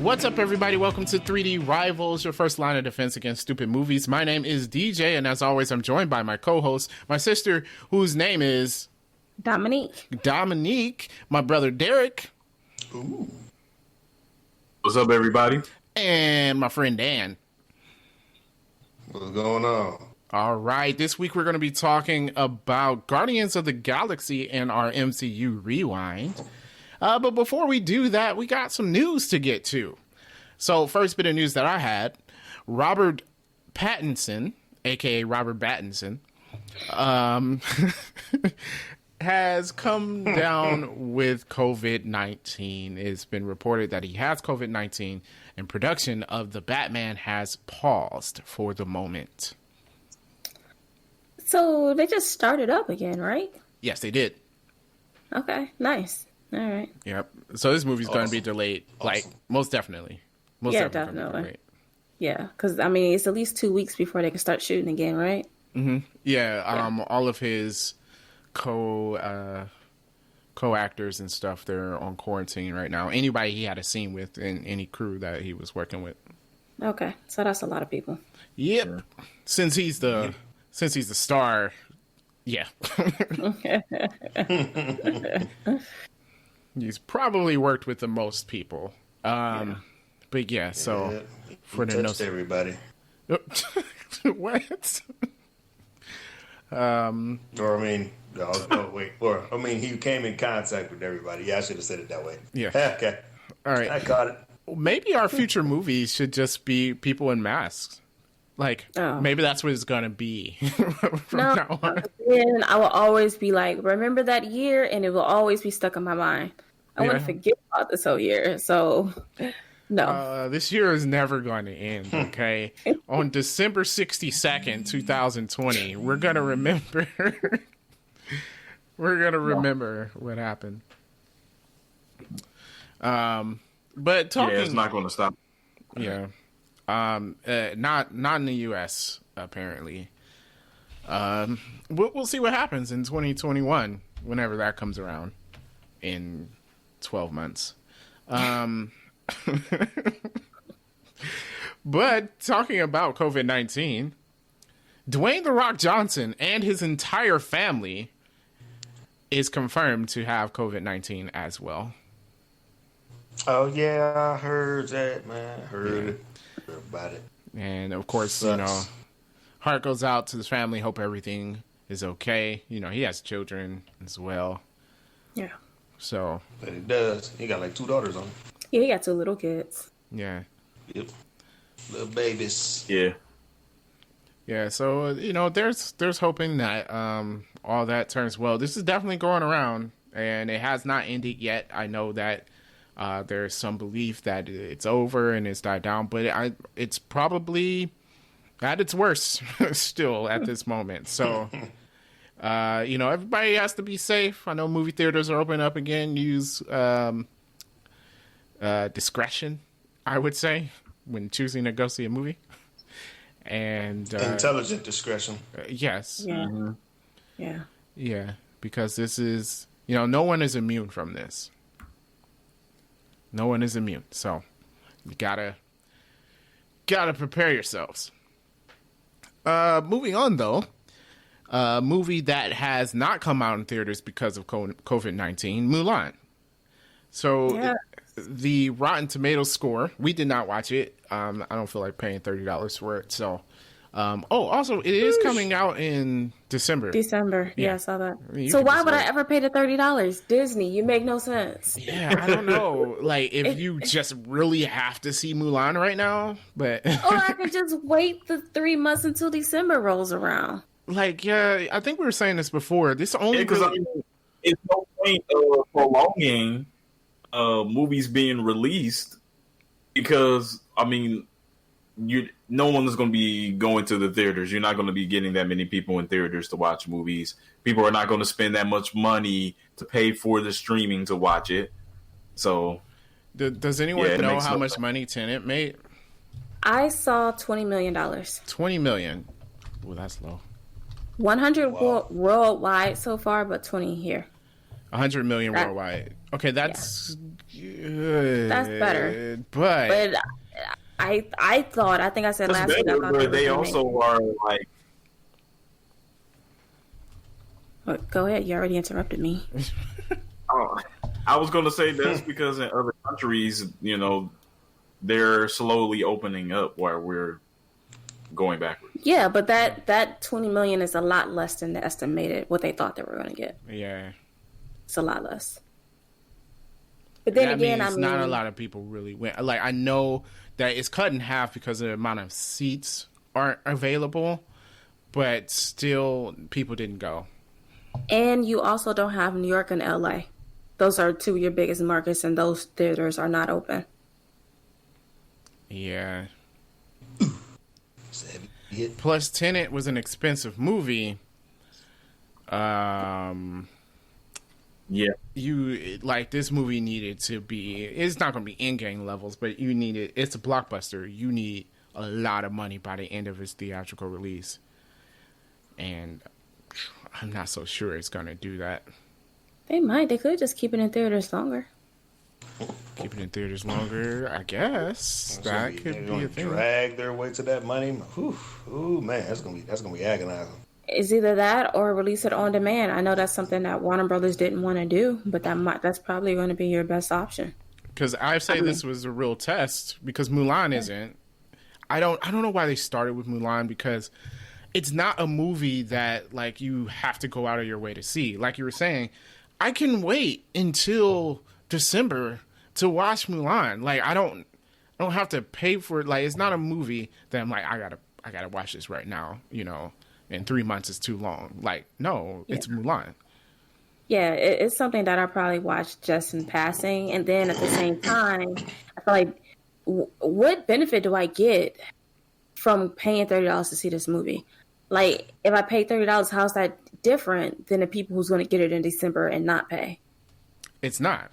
What's up, everybody? Welcome to 3D Rivals, your first line of defense against stupid movies. My name is DJ, and as always, I'm joined by my co-host, my sister, whose name is... Dominique, my brother Derek. Ooh. What's up, everybody? And my friend Dan. What's going on? All right, this week we're going to be talking about Guardians of the Galaxy and our MCU Rewind. But before we do that, we got some news to get to. So first bit of news that I had, Robert Pattinson, aka Robert Pattinson, has come down with COVID-19. It's been reported that he has COVID-19 and production of The Batman has paused for the moment. So they just started up again, right? Yes, they did. Okay, nice. All right. Yep. So this movie's going to be delayed, like, most definitely. Most definitely. Yeah, because, I mean, it's at least 2 weeks before they can start shooting again, right? Mm-hmm. Yeah, all of his co-actors and stuff, they're on quarantine right now. Anybody he had a scene with and any crew that he was working with. Okay, so that's a lot of people. Yep. Sure. Since he's the star, yeah. He's probably worked with the most people. But yeah, so for the touched everybody. What? He came in contact with everybody. Yeah, I should have said it that way. Yeah. Okay. All right. I got it. Maybe our future movies should just be people in masks. Like, maybe that's what it's going to be from now on. And I will always be like, remember that year? And it will always be stuck in my mind. I want to forget about this whole year. So, no. This year is never going to end, okay? On December 62nd, 2020, we're going to remember. We're going to remember what happened. But talking... Yeah, it's not going to stop. Yeah. Not in the U.S., apparently. We'll see what happens in 2021, whenever that comes around in 12 months. But talking about COVID-19, Dwayne "The Rock" Johnson and his entire family is confirmed to have COVID-19 as well. Oh, yeah, I heard that, man. I heard about it. And, of course, heart goes out to his family. Hope everything is okay. He has children as well. Yeah. So. But he does. He got like 2 daughters on him. Yeah, he got 2 little kids. Yeah. Yep. Little babies. Yeah. Yeah, so, there's hoping that all that turns well. This is definitely going around, and it has not ended yet. I know that there's some belief that it's over and it's died down, but it's probably at its worst still at this moment. So, everybody has to be safe. I know movie theaters are opening up again. Use discretion, I would say, when choosing to go see a movie. And intelligent discretion. Yes. Yeah. Mm-hmm. Yeah. Yeah, because this is, no one is immune from this. No one is immune, so you gotta prepare yourselves. Moving on, though, a movie that has not come out in theaters because of COVID-19, Mulan. So the Rotten Tomatoes score, we did not watch it. I don't feel like paying $30 for it. So, also, it is coming out in December. Yeah, I saw that. So why would I ever pay the $30? Disney, you make no sense. Yeah, I don't know. Like, if you just really have to see Mulan right now, but... Or I could just wait the 3 months until December rolls around. Like, yeah, I think we were saying this before. This only... Because, it's no point prolonging movies being released because, no one is going to be going to the theaters. You're not going to be getting that many people in theaters to watch movies. People are not going to spend that much money to pay for the streaming to watch it. So, does anyone know how much money Tenet made? I saw $20 million. $20 million. Well, that's low. 100 worldwide so far, but 20 here. 100 million That- worldwide. Okay, that's good. That's better. But But I thought, I think I said That's last week, I better, thought but they they were also are like. Go ahead, you already interrupted me. I was going to say that's because in other countries, they're slowly opening up while we're going backwards. Yeah, but that 20 million is a lot less than the estimated what they thought they were going to get. yeah. It's a lot less. But then That again, means not a lot of people really went. Like, I know that it's cut in half because of the amount of seats aren't available, but still, people didn't go. And you also don't have New York and LA. Those are two of your biggest markets, and those theaters are not open. Yeah. Yeah. Plus, Tenet was an expensive movie. Yeah. This movie needed to be. It's not going to be in-game levels, but it's a blockbuster. You need a lot of money by the end of its theatrical release, and I'm not so sure it's going to do that. They might. They could just keep it in theaters longer. Keep it in theaters longer, I guess. That could be a thing. Drag their way to that money. Whew. Ooh, man, that's gonna be agonizing. It's either that or release it on demand. I know that's something that Warner Brothers didn't want to do, but that's probably going to be your best option. Because I say this was a real test because Mulan isn't. I don't know why they started with Mulan because it's not a movie that like you have to go out of your way to see. Like you were saying, I can wait until December to watch Mulan. Like I don't have to pay for it. Like it's not a movie that I'm like I gotta watch this right now. And 3 months is too long. Like no, it's Mulan. Yeah, it's something that I probably watch just in passing, and then at the same time, I feel like what benefit do I get from paying $30 to see this movie? Like if I pay $30, how's that different than the people who's going to get it in December and not pay? It's not.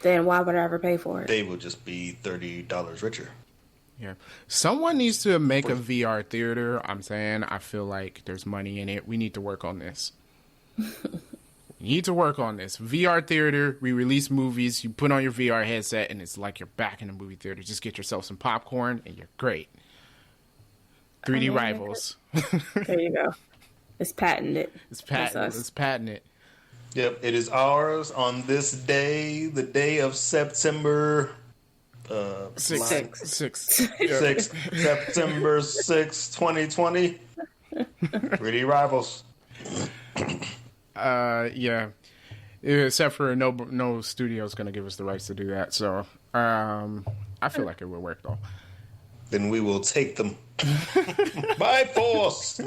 Then why would I ever pay for it? They will just be $30 richer. Yeah. Someone needs to make a VR theater. I'm saying I feel like there's money in it. We need to work on this. We need to work on this. VR theater, we release movies, you put on your VR headset and it's like you're back in the movie theater. Just get yourself some popcorn and you're great. 3D Rivals. There you go. It's patented. It's patented. It's patented. Yep, it is ours on this day, the day of September 6. September 6, 2020. 3D Rivals. Yeah. Except for no studio's going to give us the rights to do that. So I feel like it would work though. Then we will take them by force.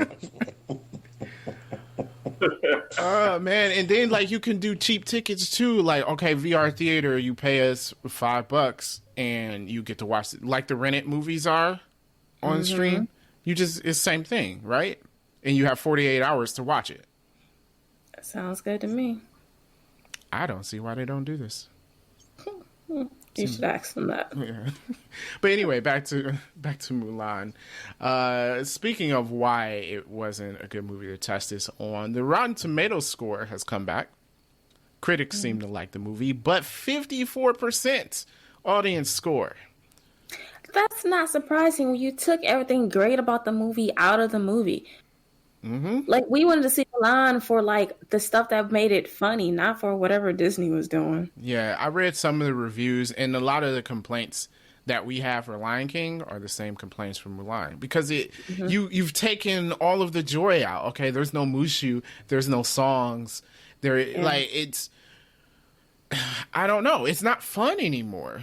Man, and then like you can do cheap tickets too. Like, okay, VR theater, you pay us $5 and you get to watch it like the rented movies are on stream. It's the same thing, right? And you have 48 hours to watch it. That sounds good to me. I don't see why they don't do this. You should ask them that. Yeah. But anyway, back to Mulan. Speaking of why it wasn't a good movie to test this on, the Rotten Tomatoes score has come back. Critics seem to like the movie, but 54% audience score. That's not surprising when you took everything great about the movie out of the movie. Like we wanted to see Mulan for like the stuff that made it funny, not for whatever Disney was doing. Yeah, I read some of the reviews, and a lot of the complaints that we have for Lion King are the same complaints from Mulan because you've taken all of the joy out. Okay, there's no Mushu, there's no songs. Like it's I don't know, it's not fun anymore.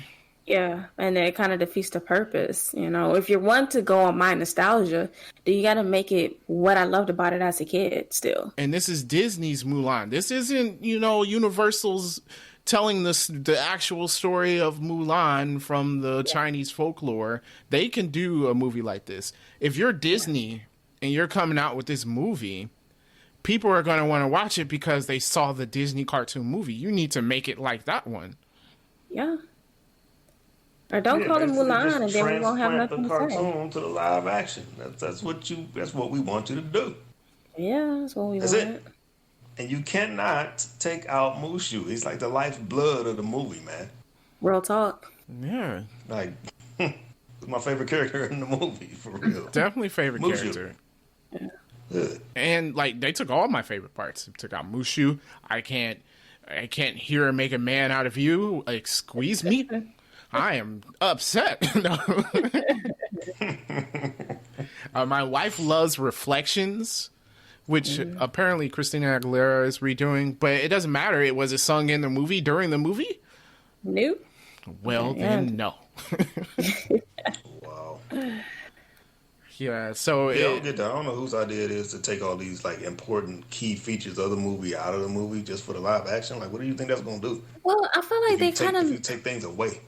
Yeah, and it kind of defeats the purpose. If you want to go on my nostalgia, then you got to make it what I loved about it as a kid still. And this is Disney's Mulan. This isn't, Universal's telling the actual story of Mulan from the Chinese folklore. They can do a movie like this. If you're Disney and you're coming out with this movie, people are going to want to watch it because they saw the Disney cartoon movie. You need to make it like that one. Yeah. Or don't call it Mulan, and then we won't have nothing to say. Transplant the cartoon to the live action. That's what we want you to do. Yeah, that's what we That's want. it. and you cannot take out Mushu. He's like the lifeblood of the movie, man. Real talk. Yeah, Like, he's my favorite character in the movie, for real. definitely favorite Mushu. character. Good. And like they took all my favorite parts. They took out Mushu. I can't hear make a man out of you. Like squeeze me. I am upset. No. My wife loves Reflections, which apparently Christina Aguilera is redoing, but it doesn't matter. It was sung in the movie during the movie. Nope. Well, then no. Wow. Yeah. So Yeah, I don't get that. I don't know whose idea it is to take all these like important key features of the movie out of the movie just for the live action. Like, what do you think that's gonna do? Well, I feel like If you take things away.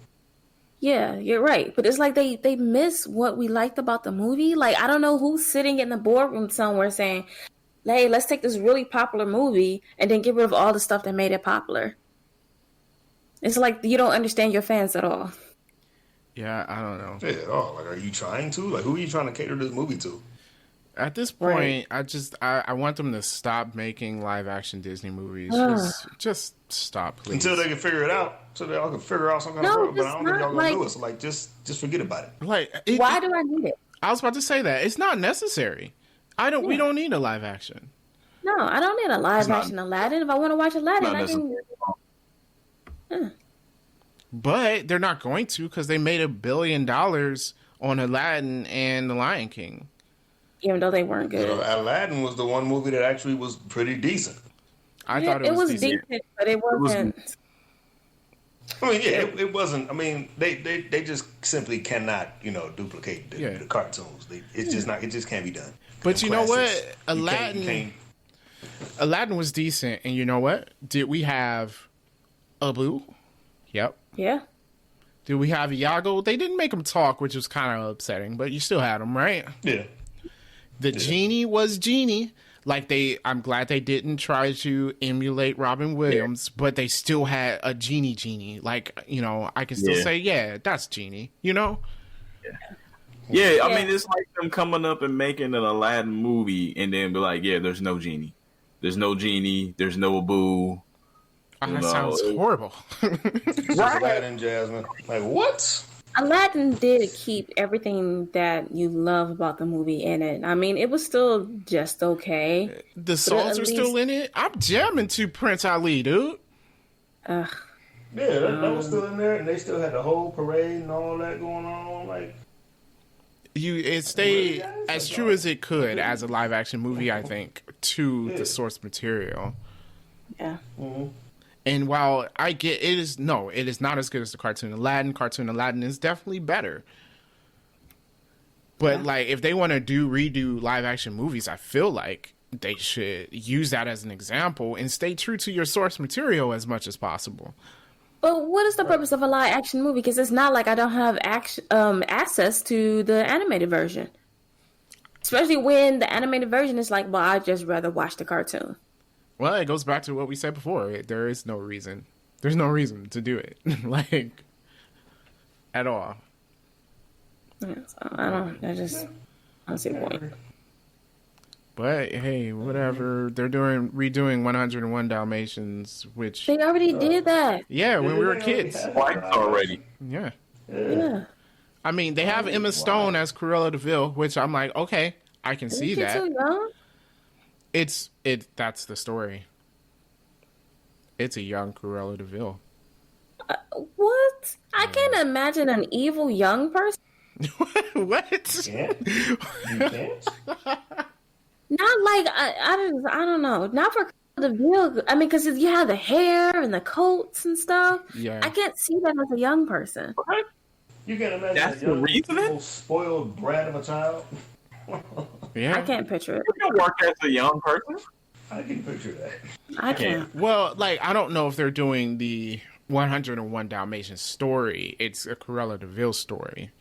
Yeah, you're right. But it's like they miss what we liked about the movie. Like, I don't know who's sitting in the boardroom somewhere saying, hey, let's take this really popular movie and then get rid of all the stuff that made it popular. It's like you don't understand your fans at all. yeah, I don't know. Yeah, at all. Like, are you trying to? Like, who are you trying to cater this movie to? At this point, Right. I want them to stop making live action Disney movies. Just stop, please. Until they can figure it out. So they all can figure out some kind No, of but I don't think it's y'all not gonna do like- it. So like just forget about it. Like, Why do I need it? I was about to say that it's not necessary. We don't need a live action. No, I don't need a live not- action Aladdin. If I want to watch Aladdin, Not I can. But they're not going to because they made $1 billion on Aladdin and The Lion King. Even though they weren't You good. know, Aladdin was the one movie that actually was pretty decent. I Yeah, thought it was decent. but it wasn't. I mean, yeah, it wasn't. I mean, they just simply cannot, duplicate Yeah. the cartoons. It's just not. It just can't be done. But you know Classics. what? You Aladdin, can't- Aladdin was decent, and you know what? Did we have Abu? Yep. Yeah. Did we have Iago? They didn't make him talk, which was kind of upsetting, but you still had him, right? Yeah. The genie was genie. Like I'm glad they didn't try to emulate Robin Williams, but they still had a genie. Like, I can still say, yeah, that's genie, Yeah, I mean, it's like them coming up and making an Aladdin movie and then be like, yeah, there's no genie. There's no genie. There's no Abu. That sounds horrible. Just Aladdin, Jasmine. Like what? Aladdin did keep everything that you love about the movie in it. I mean, it was still just okay. The songs at are still in it. I'm jamming to Prince Ali, dude. Yeah, that was still in there, and they still had the whole parade and all that going on. Like, It stayed as true as it could as a live action movie, I think, to the source material. Yeah. And while I get it is not as good as the cartoon Aladdin is definitely better. But like if they want to redo live action movies, I feel like they should use that as an example and stay true to your source material as much as possible. But what is the purpose of a live action movie? Because it's not like I don't have access to the animated version. Especially when the animated version is like, well, I'd just rather watch the cartoon. Well, it goes back to what we said before. There is no reason. There's no reason to do it. Like, at all. Yeah, so I don't see the point. But, hey, whatever. They're redoing 101 Dalmatians, which... They already did that. Yeah, when we were kids. White already. Yeah. Yeah. I mean, they have Emma Stone as Cruella de Vil, which I'm like, okay, I can see Isn't she that. too young? That's the story. It's a young Cruella de Vil. What? I can't imagine an evil young person. What? yeah, you can't. Not like I don't know. Not for the Ville. I mean, because you have the hair and the coats and stuff. Yeah. I can't see that as a young person. You can imagine That's a young, the reasoning? little spoiled brat of a child. Yeah. I can't picture it. You can work as a young person. I can picture that. I can't. Well, like, I don't know if they're doing the 101 Dalmatians story. It's a Cruella de Vil story.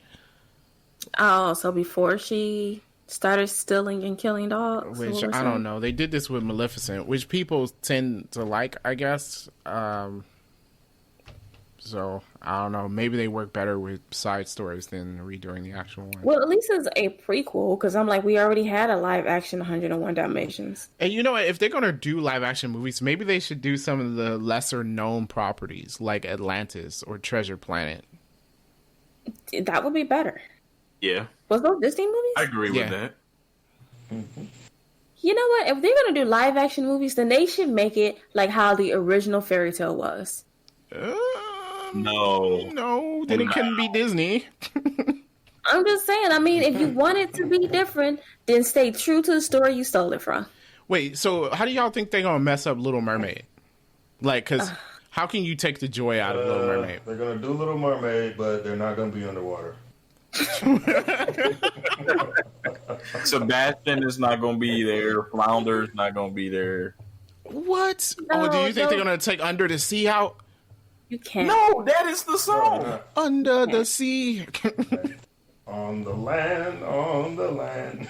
Oh, so before she started stealing and killing dogs? Which, I don't know. They did this with Maleficent, which people tend to like, I guess. So I don't know. Maybe they work better with side stories than redoing the actual one. Well, at least it's a prequel because I'm like, we already had a live action 101 Dalmatians. And you know what? If they're gonna do live action movies, maybe they should do some of the lesser known properties like Atlantis or Treasure Planet. That would be better. Yeah, Was those Disney movies? I agree Yeah. with that. You know what? If they're gonna do live action movies, then they should make it like how the original fairy tale was. No, then it couldn't be Disney. I'm just saying. I mean, if you want it to be different, then stay true to the story you stole it from. Wait, so how do y'all think they're gonna mess up Little Mermaid? Like, cause how can you take the joy out of Little Mermaid? They're gonna do Little Mermaid, but they're not gonna be underwater. Sebastian is not going to be there. Flounder is not going to be there. What? No, Do you think they're no. gonna take Under the Sea out? You can't. No, that is the song. Under the Sea. On the land, on the land.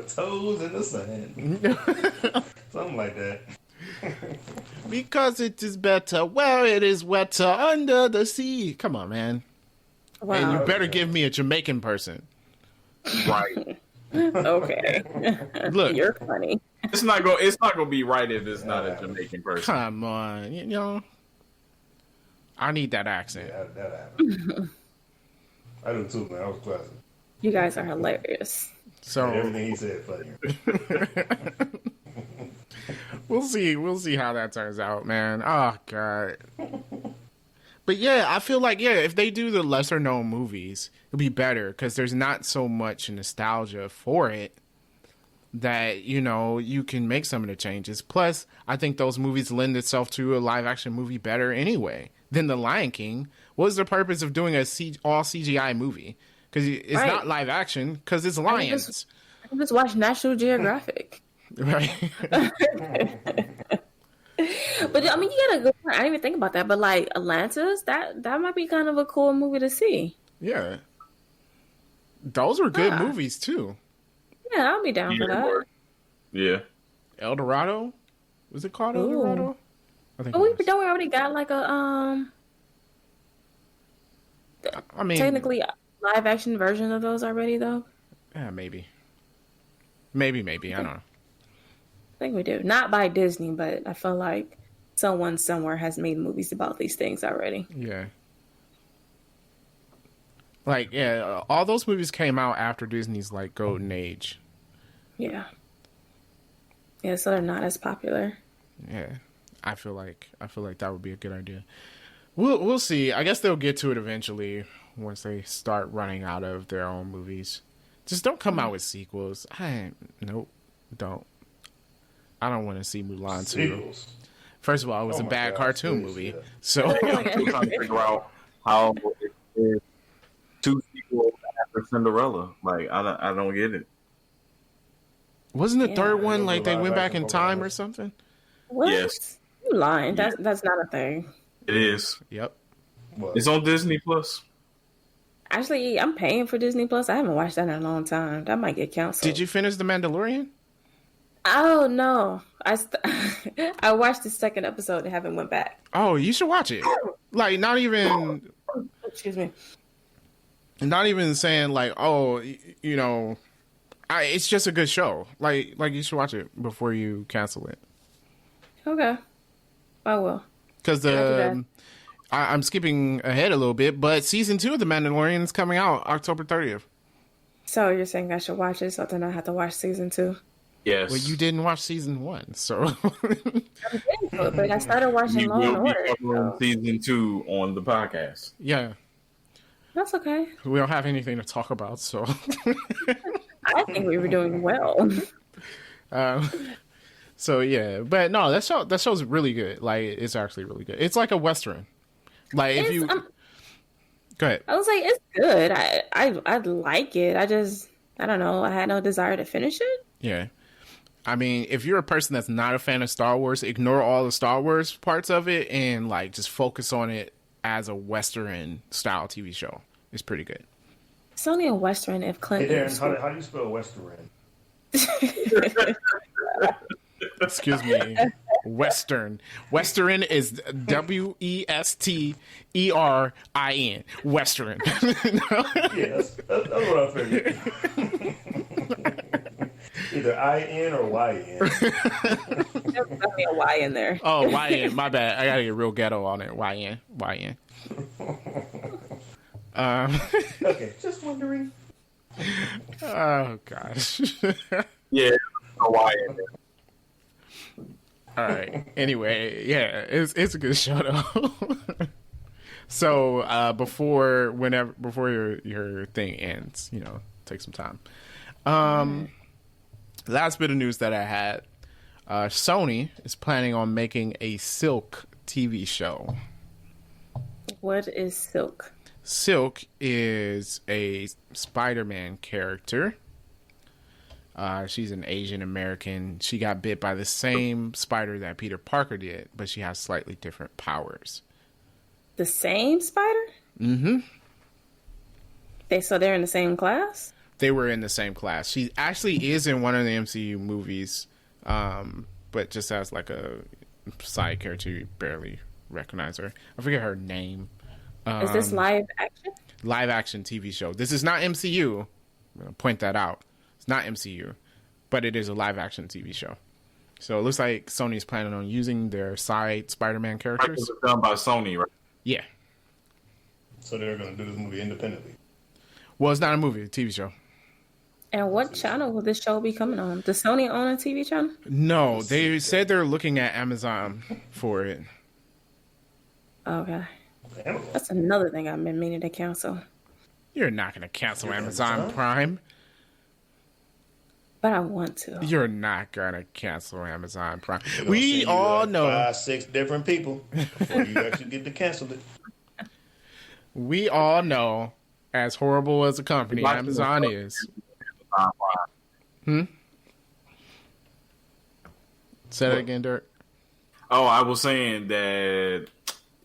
Toes in the sand. Something like that. Because it is better where it is wetter under the sea. Come on, man. Wow. And you better give me a Jamaican person. Right. Okay. Look, You're funny. It's not going to be right if it's not a Jamaican person. come on. You know, I need that accent. That happened. I do too, man. I was classic. You guys are hilarious. So Everything he said funny. we'll see. We'll see how that turns out, man. Oh god. But yeah, I feel like if they do the lesser known movies, it'll be better because there's not so much nostalgia for it that you can make some of the changes. Plus, I think those movies lend itself to a live action movie better anyway than The Lion King. What was the purpose of doing all CGI movie? Because it's Right. not live action because it's lions, I can just watch National Geographic. right? But I mean, you gotta go. I didn't even think about that. But like Atlantis, that might be kind of a cool movie to see. Yeah, those were good Yeah. movies too. Yeah, I'll be down for that. Yeah. El Dorado, was it called El Ooh. Dorado? I think. But we it was. don't we already got like a I mean, technically live action version of those already though. yeah, maybe. I don't know. I think we do. Not by Disney, but I feel like someone somewhere has made movies about these things already. Yeah. Like, all those movies came out after Disney's like golden age. Yeah. Yeah, so they're not as popular. Yeah. I feel like that would be a good idea. We'll see. I guess they'll get to it eventually once they start running out of their own movies. Just don't come out with sequels. Nope. Don't. I don't want to see Mulan 2. Sequels. First of all, it was Oh a my bad God, cartoon please, movie. yeah. So I'm still trying to figure out how it is 2 sequels after Cinderella. Like, I don't get it. wasn't the Yeah. third one It was like a they live went back action in time or Pocahontas. something? What? Yes. You lying. That's not a thing. It is. Yep. What? It's on Disney Plus. Actually, I'm paying for Disney Plus. I haven't watched that in a long time. That might get canceled. Did you finish The Mandalorian? Oh no, I watched the second episode and haven't went back. Oh, you should watch it. Like, not even Excuse me. saying like, oh, it's just a good show. Like you should watch it before you cancel it. Okay, I will. Because I'm skipping ahead a little bit, but season 2 of The Mandalorian is coming out October 30th. So you're saying I should watch it, so then I have to watch season 2. Yes. Well, you didn't watch season 1, so But I started watching We Law and will be Order. covering So season 2 on the podcast. yeah, that's okay. we don't have anything to talk about. So, I think we were doing well. so yeah, but no, that show's really good. Like, it's actually really good. It's like a western. Like, if you go ahead. I was like, it's good. I like it. I don't know. I had no desire to finish it. Yeah. I mean, if you're a person that's not a fan of Star Wars, ignore all the Star Wars parts of it and like just focus on it as a Western style TV show. It's pretty good. It's only a Western if Hey, Clinton. Darren, how do you spell Western? Excuse me. Western. Western is Westerin. Western. Yes, that's what I figured. Either IN or YN. There's definitely a Y in there. Oh, YN. My bad. I gotta get real ghetto on it. YN. YN. Okay, just wondering. Oh gosh. Yeah, Hawaii. All right. Anyway, yeah, it's a good show though. So before your thing ends, take some time. Last bit of news that I had: Sony is planning on making a Silk TV show. What is Silk? Silk is a Spider-Man character. She's an Asian American. She got bit by the same spider that Peter Parker did, but she has slightly different powers. The same spider? Mm-hmm. They're in the same class? They were in the same class. She actually is in one of the MCU movies, but just as like a side character, you barely recognize her. I forget her name. Is this live action? Live action TV show. This is not MCU. I'm going to point that out. It's not MCU, but it is a live action TV show. So it looks like Sony's planning on using their side Spider-Man characters. It's done by Sony, right? Yeah. So they're going to do this movie independently. Well, it's not a movie, it's a TV show. And what channel will this show be coming on? Does Sony own a TV channel? No, they said they're looking at Amazon for it. Okay. That's another thing I've been meaning to cancel. You're not going to cancel Amazon Prime. But I want to. You're not going to cancel Amazon Prime. We We all know. 5-6 different people before you actually get to cancel it. We all know, as horrible as a company Amazon is. Say that again, Dirk. Oh, I was saying that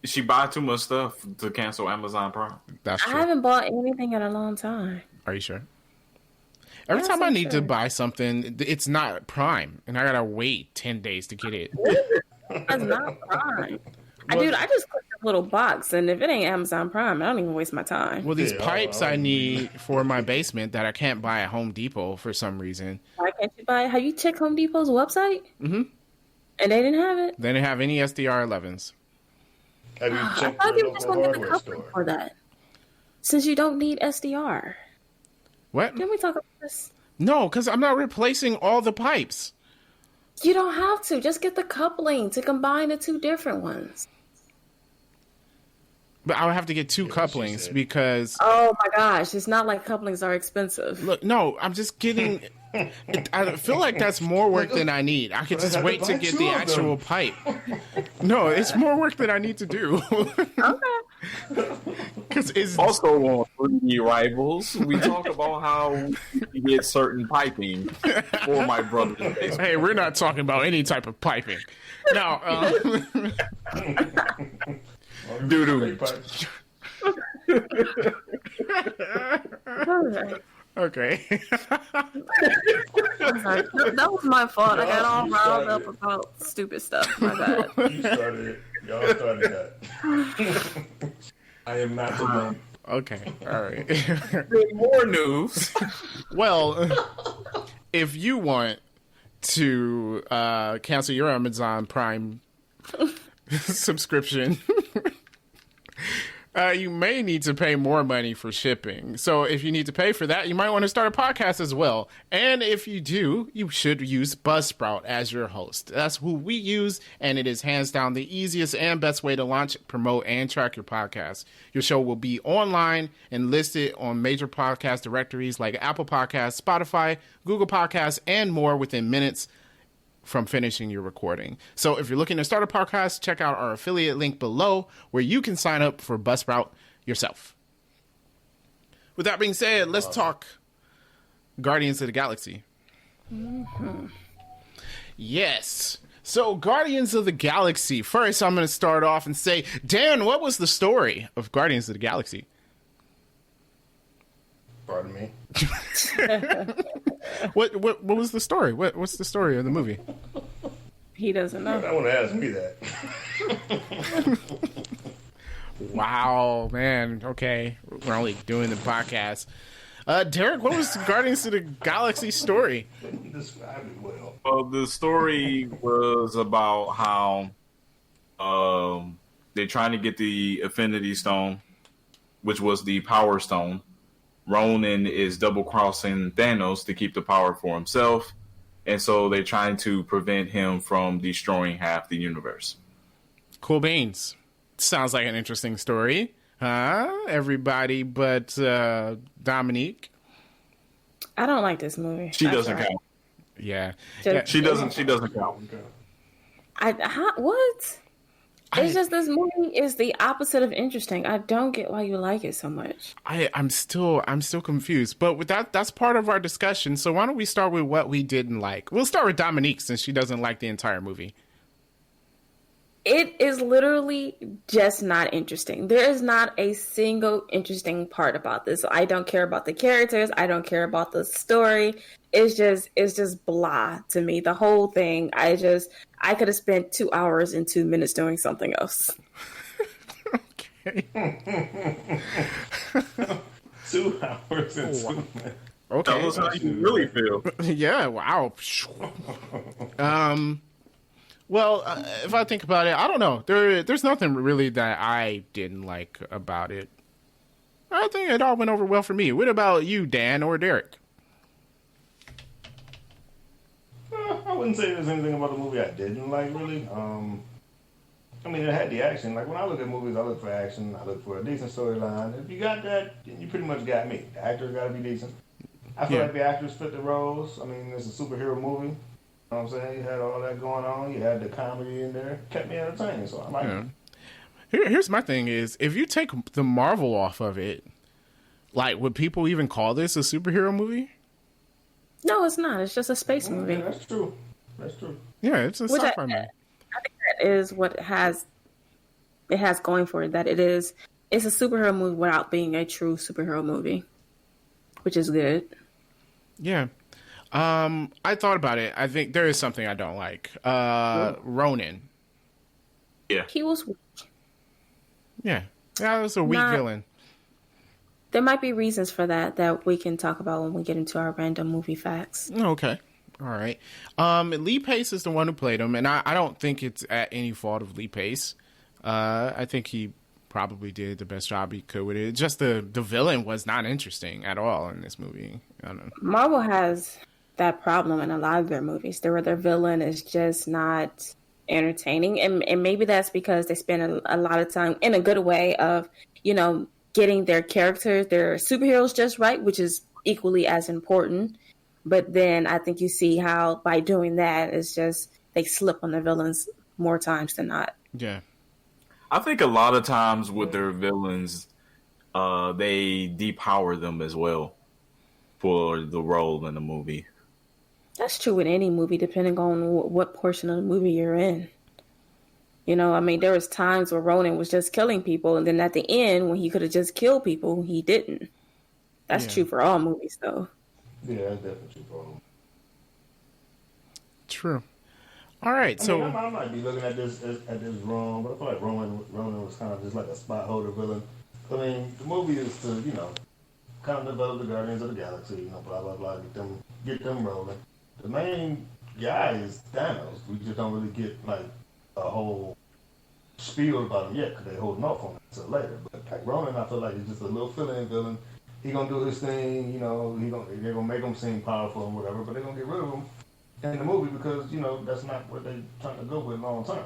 she buy too much stuff to cancel Amazon Prime. That's I true. haven't bought anything in a long time. Are you sure? Every Yes, time I I'm need to sure. buy something, it's not Prime, and I gotta wait 10 days to get it. That's not Prime. I just click the little box, and if it ain't Amazon Prime, I don't even waste my time. Well, these Yeah, pipes I I need for my basement that I can't buy at Home Depot for some reason. Why can't you buy it? Have you checked Home Depot's website? Mm-hmm. And they didn't have it? They didn't have any SDR11s. Have you I checked thought your you were just local going to get the hardware coupling store? for that. Since you don't need SDR. What? Didn't we talk about this? No, because I'm not replacing all the pipes. You don't have to. Just get the coupling to combine the two different ones. But I would have to get two what she couplings said. because Oh my gosh, it's not like couplings are expensive. look, no, I'm just getting. I feel like that's more work than I need. I could But I just have to wait to buy get two the of them. actual pipe. No, it's more work than I need to do. Okay. Because it's Also on 3D Rivals, we talk about how you get certain piping for my brother's basement. hey, we're not talking about any type of piping. Now, Doo-doo. Alright. okay. Sorry. That was my fault. I got all riled up about stupid stuff. My bad. You started it. Y'all started that. I am not the one. Okay. All right. More news. Well, if you want to cancel your Amazon Prime subscription, you may need to pay more money for shipping. So if you need to pay for that, you might want to start a podcast as well. And if you do, you should use Buzzsprout as your host. That's who we use, and it is hands down the easiest and best way to launch, promote, and track your podcast. Your show will be online and listed on major podcast directories like Apple Podcasts, Spotify, Google Podcasts, and more within minutes from finishing your recording. So if you're looking to start a podcast, check out our affiliate link below where you can sign up for Buzzsprout yourself. With that being said, let's talk Guardians of the Galaxy. Yes. So Guardians of the Galaxy. First, I'm going to start off and say, Dan, what was the story of Guardians of the Galaxy? Pardon me. What was the story? What's the story of the movie? He doesn't know. I want to ask me that. Wow, man. Okay, we're only doing the podcast. Derek, what was Guardians of the Galaxy story? Describe it well. Well, the story was about how they're trying to get the Infinity Stone, which was the Power Stone. Ronan is double-crossing Thanos to keep the power for himself, and so they're trying to prevent him from destroying half the universe. Cool beans. Sounds like an interesting story. Huh? Everybody but Dominique. I don't like this movie. She doesn't count. Yeah. She doesn't count. What? It's just this movie is the opposite of interesting. I don't get why you like it so much. I'm still confused. But with that's part of our discussion. So why don't we start with what we didn't like? We'll start with Dominique since she doesn't like the entire movie. It is literally just not interesting. There is not a single interesting part about this. I don't care about the characters. I don't care about the story. It's just blah to me. The whole thing. I could have spent 2 hours and 2 minutes doing something else. Okay. 2 hours and 2 minutes. Okay. Tell us how you really feel. Yeah. Wow. Well, if I think about it, I don't know. There's nothing really that I didn't like about it. I think it all went over well for me. What about you, Dan or Derek? I wouldn't say there's anything about the movie I didn't like, really. I mean, it had the action. Like, when I look at movies, I look for action. I look for a decent storyline. If you got that, then you pretty much got me. The actors got to be decent. I feel like the actors fit the roles. I mean, it's a superhero movie. You know what I'm saying? You had all that going on. You had the comedy in there. Kept me entertained, so I like it. Here's my thing is, if you take the Marvel off of it, like, would people even call this a superhero movie? No, it's not. It's just a space movie. Yeah, that's true. Yeah, it's a sci-fi movie. I think that is what it has going for it. That it's a superhero movie without being a true superhero movie, which is good. Yeah. I thought about it. I think there is something I don't like. Ronan. Yeah. He was weak. Yeah. Yeah, it was a weak villain. There might be reasons for that we can talk about when we get into our random movie facts. Okay. All right. Lee Pace is the one who played him, and I don't think it's at any fault of Lee Pace. I think he probably did the best job he could with it. Just the villain was not interesting at all in this movie. I don't know. Marvel has that problem in a lot of their movies. Their villain is just not entertaining, and maybe that's because they spend a lot of time in a good way of, getting their characters, their superheroes just right, which is equally as important. But then I think you see how by doing that, it's just they slip on the villains more times than not. Yeah. I think a lot of times with their villains, they depower them as well for the role in the movie. That's true with any movie, depending on what portion of the movie you're in. There was times where Ronan was just killing people, and then at the end, when he could have just killed people, he didn't. That's true for all movies, though. Yeah, that's definitely true for all. True. All right, I mean, I might be looking at this wrong, but I feel like Ronan was kind of just like a spot holder villain. I mean, the movie is to, kind of develop the Guardians of the Galaxy, blah, blah, blah, get them rolling. The main guy is Thanos. We just don't really get, like, a whole spiel about him yet because they're holding off on it until later. But like Ronan, I feel like he's just a little fill-in villain. He gonna do his thing, they're gonna make him seem powerful and whatever, but they're gonna get rid of him in the movie because, that's not what they're trying to go with long term.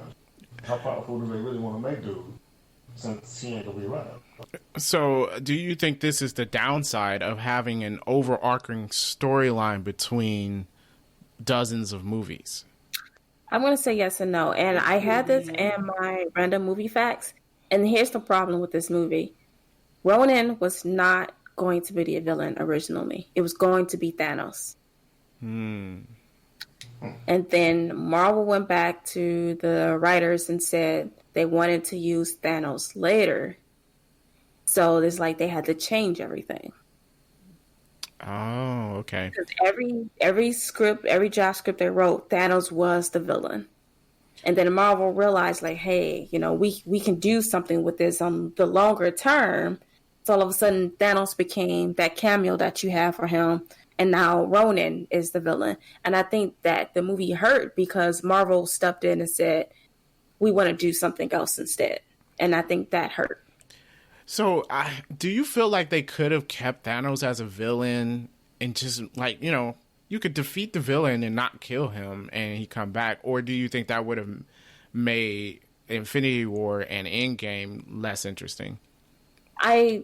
How powerful do they really want to make dude since he ain't gonna be around? So, do you think this is the downside of having an overarching storyline between dozens of movies? I'm going to say yes and no. And I had this in my random movie facts. And here's the problem with this movie. Ronan was not going to be the villain originally. It was going to be Thanos. And then Marvel went back to the writers and said they wanted to use Thanos later. So it's like they had to change everything. Oh, okay. Because every script, every job script they wrote, Thanos was the villain. And then Marvel realized, like, hey, we can do something with this on the longer term. So all of a sudden, Thanos became that cameo that you have for him. And now Ronan is the villain. And I think that the movie hurt because Marvel stepped in and said, we want to do something else instead. And I think that hurt. So do you feel like they could have kept Thanos as a villain and just like, you could defeat the villain and not kill him and he come back? Or do you think that would have made Infinity War and Endgame less interesting? I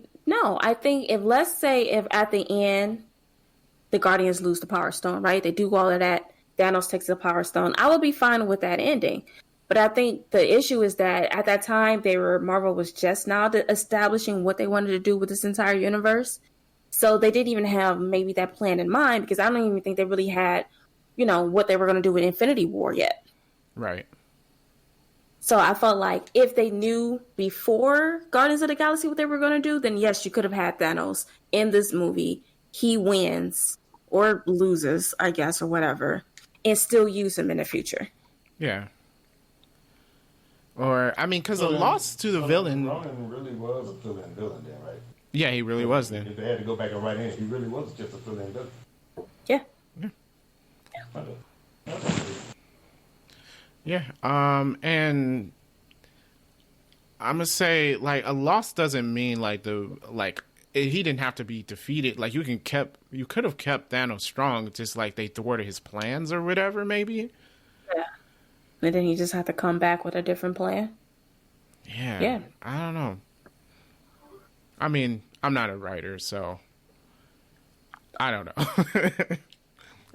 think if at the end the Guardians lose the Power Stone, right? They do all of that. Thanos takes the Power Stone. I would be fine with that ending. But I think the issue is that at that time, Marvel was just now establishing what they wanted to do with this entire universe. So they didn't even have maybe that plan in mind because I don't even think they really had, what they were going to do with Infinity War yet. Right. So I felt like if they knew before Guardians of the Galaxy what they were going to do, then yes, you could have had Thanos in this movie. He wins or loses, I guess, or whatever, and still use him in the future. Yeah. Or, because a loss to the villain... Ronan really was a fill-in villain then, right? Yeah, he really was then. If they had to go back and write in, he really was just a fill-in villain. Yeah. Yeah. And I'm going to say, like, a loss doesn't mean, he didn't have to be defeated. Like, you could have kept Thanos strong, just like they thwarted his plans or whatever, maybe. Yeah. And then he just had to come back with a different plan. Yeah. I don't know. I'm not a writer, so I don't know.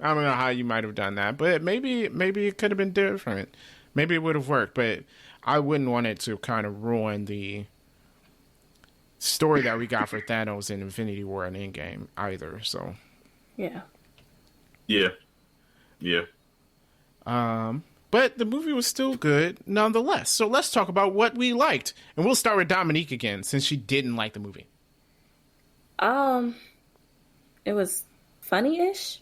I don't know how you might have done that, but maybe it could have been different. Maybe it would have worked, but I wouldn't want it to kind of ruin the story that we got for Thanos in Infinity War and Endgame either. So yeah. But the movie was still good nonetheless. So let's talk about what we liked. And we'll start with Dominique again, since she didn't like the movie. It was funny-ish.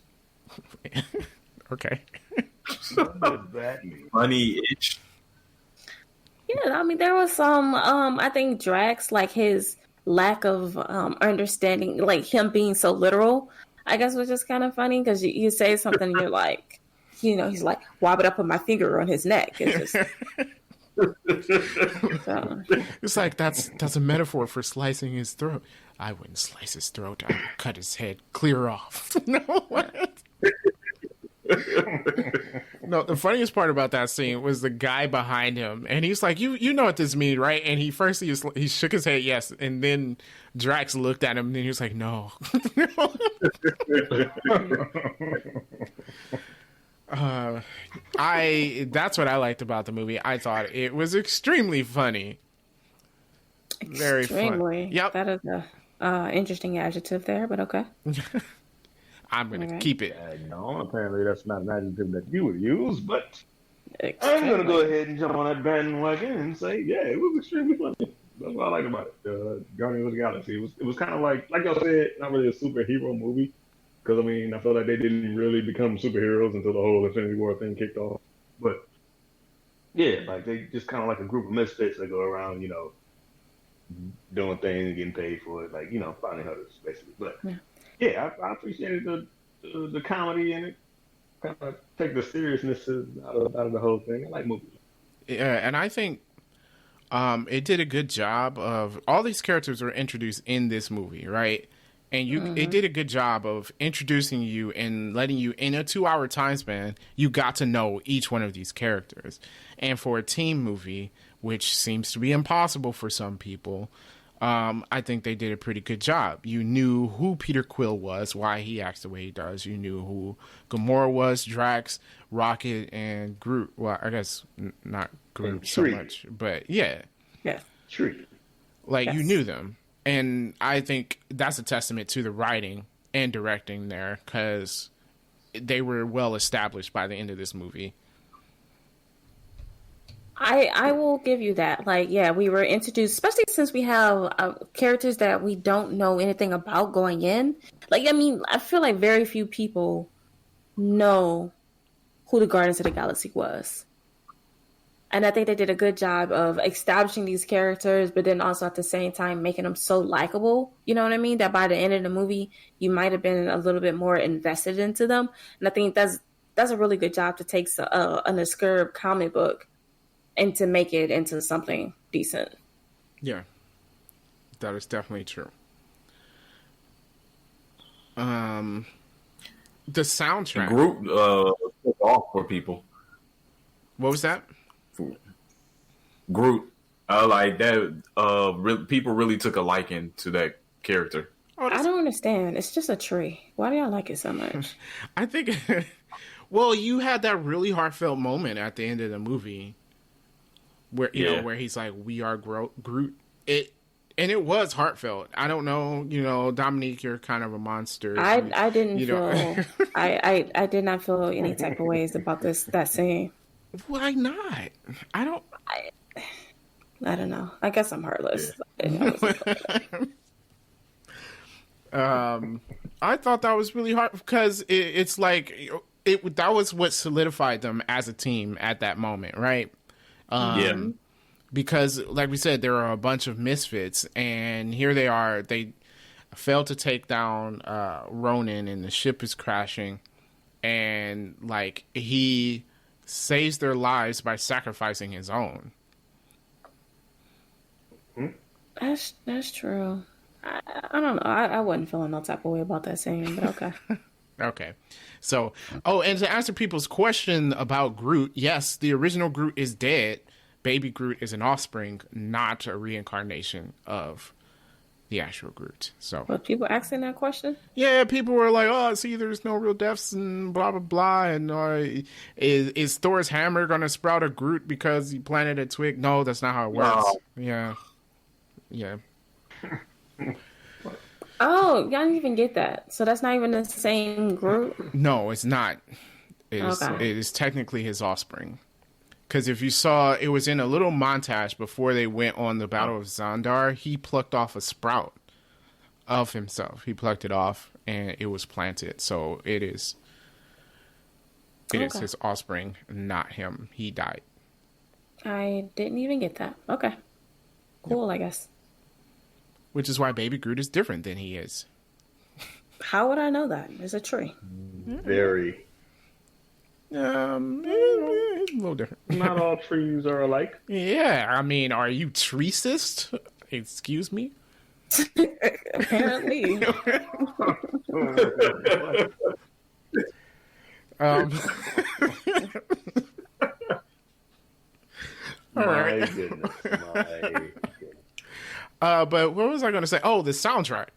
Okay. Funny-ish. Yeah, there was some, I think Drax, like his lack of understanding, like him being so literal, I guess was just kind of funny because you say something and you're like, he's like, why would I put my finger on his neck? It's just... It's like that's a metaphor for slicing his throat. I wouldn't slice his throat. I would cut his head clear off. No, what? No, the funniest part about that scene was the guy behind him, and he's like, "You know what this means, right?" And he shook his head yes, and then Drax looked at him, and he was like, "No." That's what I liked about the movie. I thought it was extremely funny. Very funny. Yep. That is a interesting adjective there, but okay. I'm going to keep it. No, apparently that's not an adjective that you would use, but Extremely. I'm going to go ahead and jump on that bandwagon and say, yeah, it was extremely funny. That's what I like about it. Guardians of the Galaxy. It was kind of like y'all said, not really a superhero movie. Because, I feel like they didn't really become superheroes until the whole Infinity War thing kicked off. But, yeah, like, they just kind of like a group of misfits that go around, doing things and getting paid for it. Like, finding hunters, basically. But, yeah, I appreciated the comedy in it. Kind of take the seriousness out of the whole thing. I like movies. Yeah, and I think it did a good job of... All these characters were introduced in this movie, right? And it did a good job of introducing you and letting you, in a 2-hour time span, you got to know each one of these characters. And for a team movie, which seems to be impossible for some people, I think they did a pretty good job. You knew who Peter Quill was, why he acts the way he does. You knew who Gamora was, Drax, Rocket, and Groot. Well, I guess not Groot so much, but yeah. Yeah. True. Like, you knew them. And I think that's a testament to the writing and directing there, because they were well established by the end of this movie. I will give you that. Like, yeah, we were introduced, especially since we have characters that we don't know anything about going in. Like, I feel like very few people know who the Guardians of the Galaxy was. And I think they did a good job of establishing these characters, but then also at the same time making them so likable. You know what I mean? That by the end of the movie, you might have been a little bit more invested into them. And I think that's a really good job to take an obscure comic book and to make it into something decent. Yeah, that is definitely true. The soundtrack. Groot took off for people. What was that? Groot, like that. People really took a liking to that character. Oh, I don't understand. It's just a tree. Why do y'all like it so much? I think. Well, you had that really heartfelt moment at the end of the movie, where you know where he's like, "We are Groot." It was heartfelt. I don't know, Dominique, you're kind of a monster. I didn't feel. I did not feel any type of ways about that scene. Why not? I don't know. I guess I'm heartless. I thought that was really hard because it's like that was what solidified them as a team at that moment, right? Because, like we said, there are a bunch of misfits, and here they are. They failed to take down Ronan, and the ship is crashing, and like he saves their lives by sacrificing his own. That's true. I don't know. I wasn't feeling no type of way about that scene, but okay. Okay. So, and to answer people's question about Groot, yes, the original Groot is dead. Baby Groot is an offspring, not a reincarnation of the actual Groot. So, but people asking that question? Yeah, people were like, "Oh, see, there's no real deaths and blah blah blah." And is Thor's hammer gonna sprout a Groot because he planted a twig? No, that's not how it works. No. Yeah. Oh, y'all didn't even get that. So that's not even the same Groot? No, it's not. It is technically his offspring. Because if you saw, it was in a little montage before they went on the Battle of Xandar, he plucked off a sprout of himself. He plucked it off, and it was planted. So it is his offspring, not him. He died. I didn't even get that. Okay. Cool, I guess. Which is why Baby Groot is different than he is. How would I know that? It's a tree. Very. A little different. Not all trees are alike. Yeah, I mean, are you treecist? Excuse me? Apparently. All My right. goodness. My goodness. But what was I going to say? Oh, the soundtrack.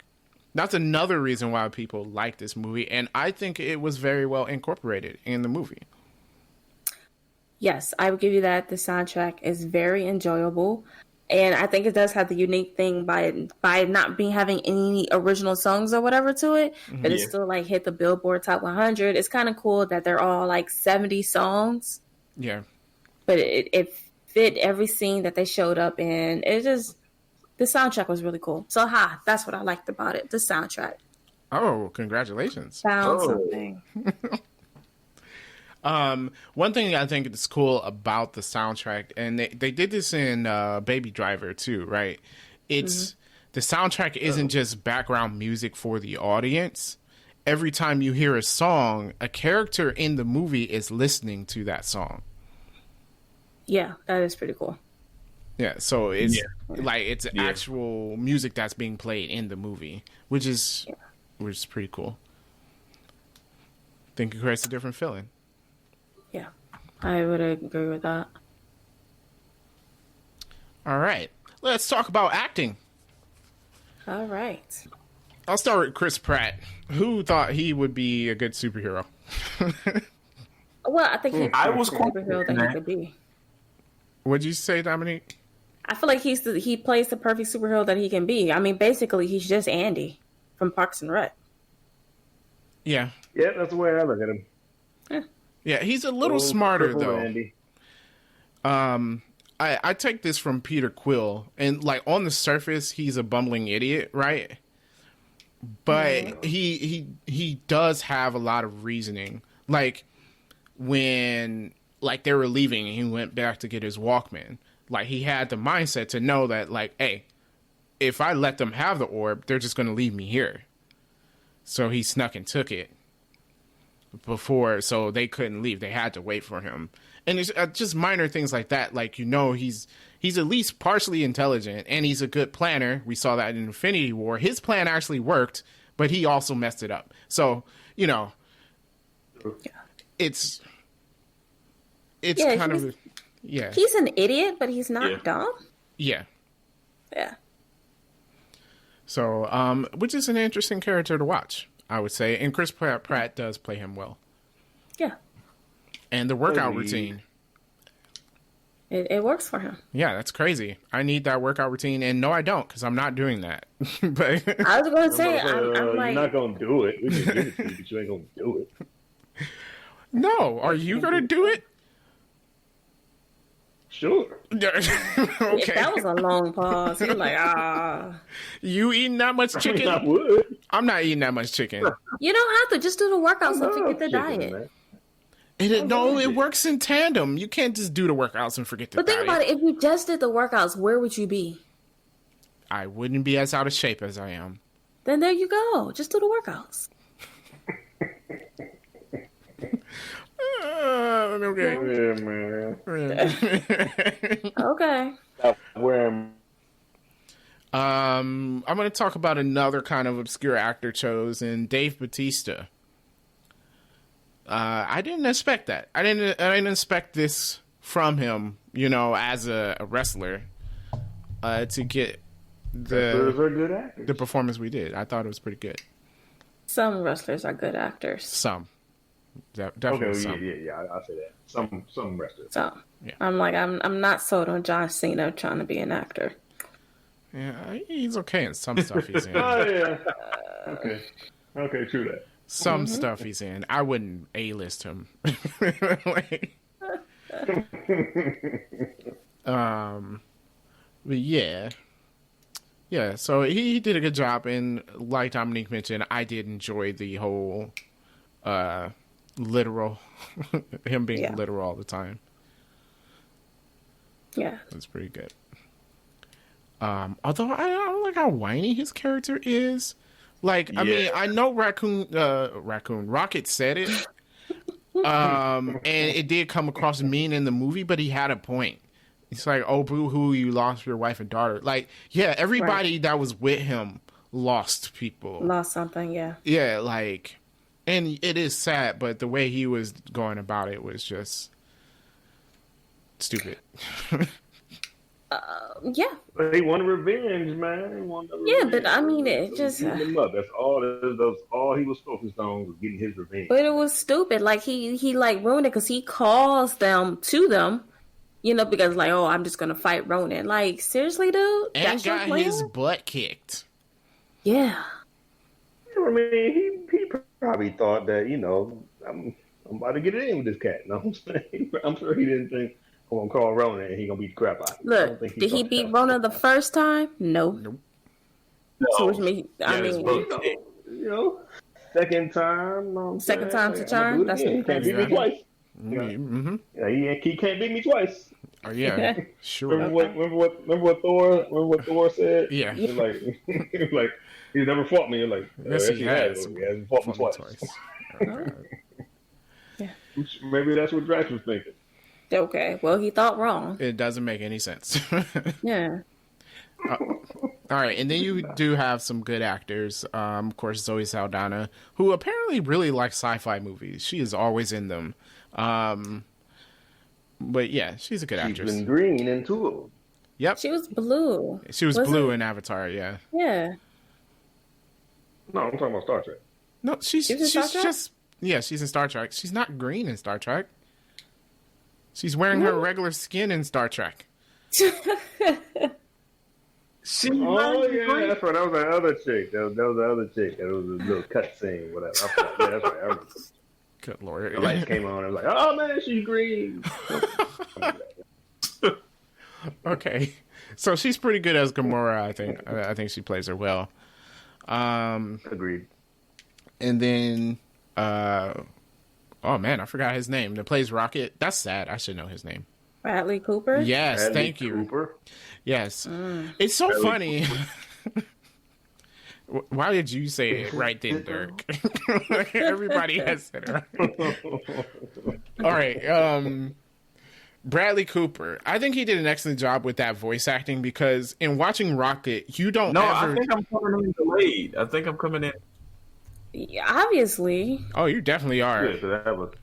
That's another reason why people like this movie, and I think it was very well incorporated in the movie. Yes, I would give you that. The soundtrack is very enjoyable, and I think it does have the unique thing by not having any original songs or whatever to it, but it still like hit the Billboard Top 100. It's kind of cool that they're all like 70 songs. Yeah, but it fit every scene that they showed up in. The soundtrack was really cool. So, that's what I liked about it. The soundtrack. Oh, congratulations. Found something. One thing I think is cool about the soundtrack, and they did this in Baby Driver too, right? It's the soundtrack isn't just background music for the audience. Every time you hear a song, a character in the movie is listening to that song. Yeah, that is pretty cool. Yeah, so it's it's actual music that's being played in the movie, which is pretty cool. Think it creates a different feeling. Yeah, I would agree with that. All right, let's talk about acting. All right. I'll start with Chris Pratt. Who thought he would be a good superhero? Well, I think he's I was the superhero that he could be. What'd you say, Dominique? I feel like he plays the perfect superhero that he can be. I mean, basically, he's just Andy from Parks and Rec. Yeah. Yeah, that's the way I look at him. Yeah, he's a little smarter though. Andy. I take this from Peter Quill, and like on the surface, he's a bumbling idiot, right? But he does have a lot of reasoning. Like when like they were leaving and he went back to get his Walkman. Like he had the mindset to know that like, hey, if I let them have the orb, they're just going to leave me here. So he snuck and took it before, so they couldn't leave. They had to wait for him. And it's just minor things like that. Like, you know, he's at least partially intelligent and he's a good planner. We saw that in Infinity War. His plan actually worked, but he also messed it up. So, you know, it's kind of, yeah. He's an idiot, but he's not dumb. Yeah. Yeah. So, which is an interesting character to watch, I would say. And Chris Pratt does play him well. Yeah. And the workout routine. It works for him. Yeah, that's crazy. I need that workout routine. And no, I don't, because I'm not doing that. But I was going to say, I'm like... You're not going to do it. We can give it to you, but you ain't going to do it. No. Are you going to do it? Sure. Okay. That was a long pause. You're like, You eating that much chicken? I would. I'm not eating that much chicken. You don't have to. Just do the workouts and forget the diet. Man. It works in tandem. You can't just do the workouts and forget the diet. But think about it. If you just did the workouts, where would you be? I wouldn't be as out of shape as I am. Then there you go. Just do the workouts. Okay. Yeah, man. Okay. I'm going to talk about another kind of obscure actor chosen, Dave Bautista. I didn't expect that. I didn't expect this from him, you know, as a wrestler, to get the performance we did. I thought it was pretty good. Some wrestlers are good actors. Some. Definitely Okay, some. I'll say that. Some wrestlers. So Yeah. I'm like, I'm not sold on John Cena trying to be an actor. Yeah, he's okay in some stuff he's in. Oh, yeah. Okay, true that. Some stuff he's in. I wouldn't A-list him. But yeah. Yeah, so he did a good job, and like Dominique mentioned, I did enjoy the whole literal, him being literal all the time. Yeah. That's pretty good. Although I don't like how whiny his character is. Like, I mean, I know Rocket said it, and it did come across mean in the movie, but he had a point. It's like, oh, boo-hoo, you lost your wife and daughter. Like, yeah, everybody that was with him lost people. Lost something, yeah. Yeah, like, and it is sad, but the way he was going about it was just stupid. Yeah. He wanted revenge, man. But I mean, it just... That's all he was focused on was getting his revenge. But it was stupid. Like, he like, ruined it because he calls them to them, you know, because, like, oh, I'm just going to fight Ronan. Like, seriously, dude? And got his butt kicked. Yeah. I mean, he probably thought that, you know, I'm about to get it in with this cat. No, I'm saying? I'm sure he didn't think, I'm going to call Ronan and he's going to beat the crap out of him. Look, did he beat Ronan the first time? No. Nope. So which means, I mean, you know, second time. Second time's a charm. That's he can't beat me twice. Mm-hmm. Yeah, he can't beat me twice. Oh yeah, sure. Remember what Thor said? Yeah. He was like he never fought me. You're like, yes, he has. He hasn't fought me twice. Oh, yeah. Maybe that's what Drax was thinking. Okay, well, he thought wrong. it doesn't make any sense. Yeah. All right, and then you do have some good actors. Of course, Zoe Saldana, who apparently really likes sci-fi movies. She is always in them. But yeah, she's a good actress. She's been green in two of them. Yep. She was blue. She was blue in Avatar, yeah. Yeah. No, I'm talking about Star Trek. No, she's in Star Trek? just... Yeah, she's in Star Trek. She's not green in Star Trek. She's wearing her regular skin in Star Trek. Oh, yeah, that's right. That was the other chick. That was the other chick. That was a little cut scene, whatever. Yeah, that's right. I remember. Good lord. The lights came on. I was like, oh, man, she's green. Okay. So she's pretty good as Gamora, I think. I think she plays her well. Agreed. And then Oh man, I forgot his name. That plays Rocket. That's sad. I should know his name. Bradley Cooper. Yes, Bradley thank you. Cooper. Yes, it's so Bradley funny. Why did you say it right then, Dirk? Everybody has said it right. All right. Bradley Cooper. I think he did an excellent job with that voice acting because in watching Rocket, you don't No, ever... I think I'm coming in delayed. I think I'm coming in. Yeah, obviously. Oh, you definitely are. Yeah, so that was.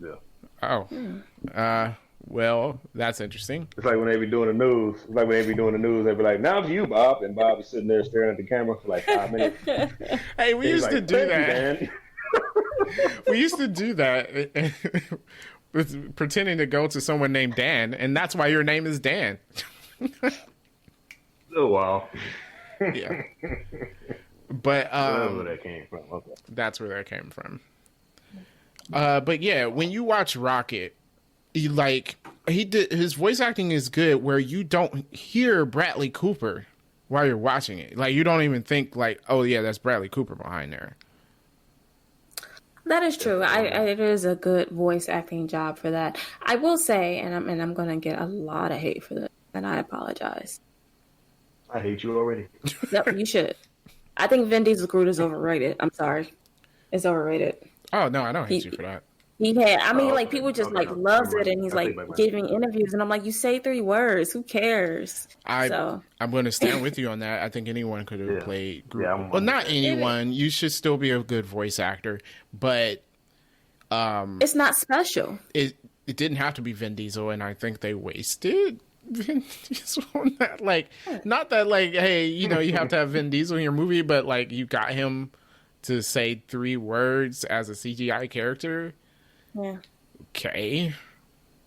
Yeah. Oh. Well, that's interesting. It's like when they be doing the news. It's like when they be doing the news, they be like, "Now to you, Bob," and Bob is sitting there staring at the camera for like 5 minutes. Hey, we He's used like, to do "Thank you, that. Dan." We used to do that with pretending to go to someone named Dan, and that's why your name is Dan. Oh wow. Yeah. But That's where that came from. Okay. that's where that came from. But yeah, when you watch Rocket, his voice acting is good where you don't hear Bradley Cooper while you're watching it. Like you don't even think like, oh yeah, that's Bradley Cooper behind there. That is true. It is a good voice acting job for that. I will say, and I'm going to get a lot of hate for this, and I apologize. I hate you already. Yep, you should. I think Vin Diesel's Groot is overrated. I'm sorry, it's overrated. Oh no, I don't hate you for that. He had, I mean, Oh, like okay. people just Okay, like no, loves never it, and mind. he's I like take back my giving interviews, and I'm like, you say 3 words, who cares? So I'm going to stand with you on that. I think anyone could have Yeah. played Groot. Yeah, I'm well, on not that. anyone. You should still be a good voice actor, but it's not special. it didn't have to be Vin Diesel, and I think they wasted Vin Diesel on that. Like, not that like, hey, you know, you have to have Vin Diesel in your movie, but like, you got him to say 3 words as a CGI character. Yeah. Okay.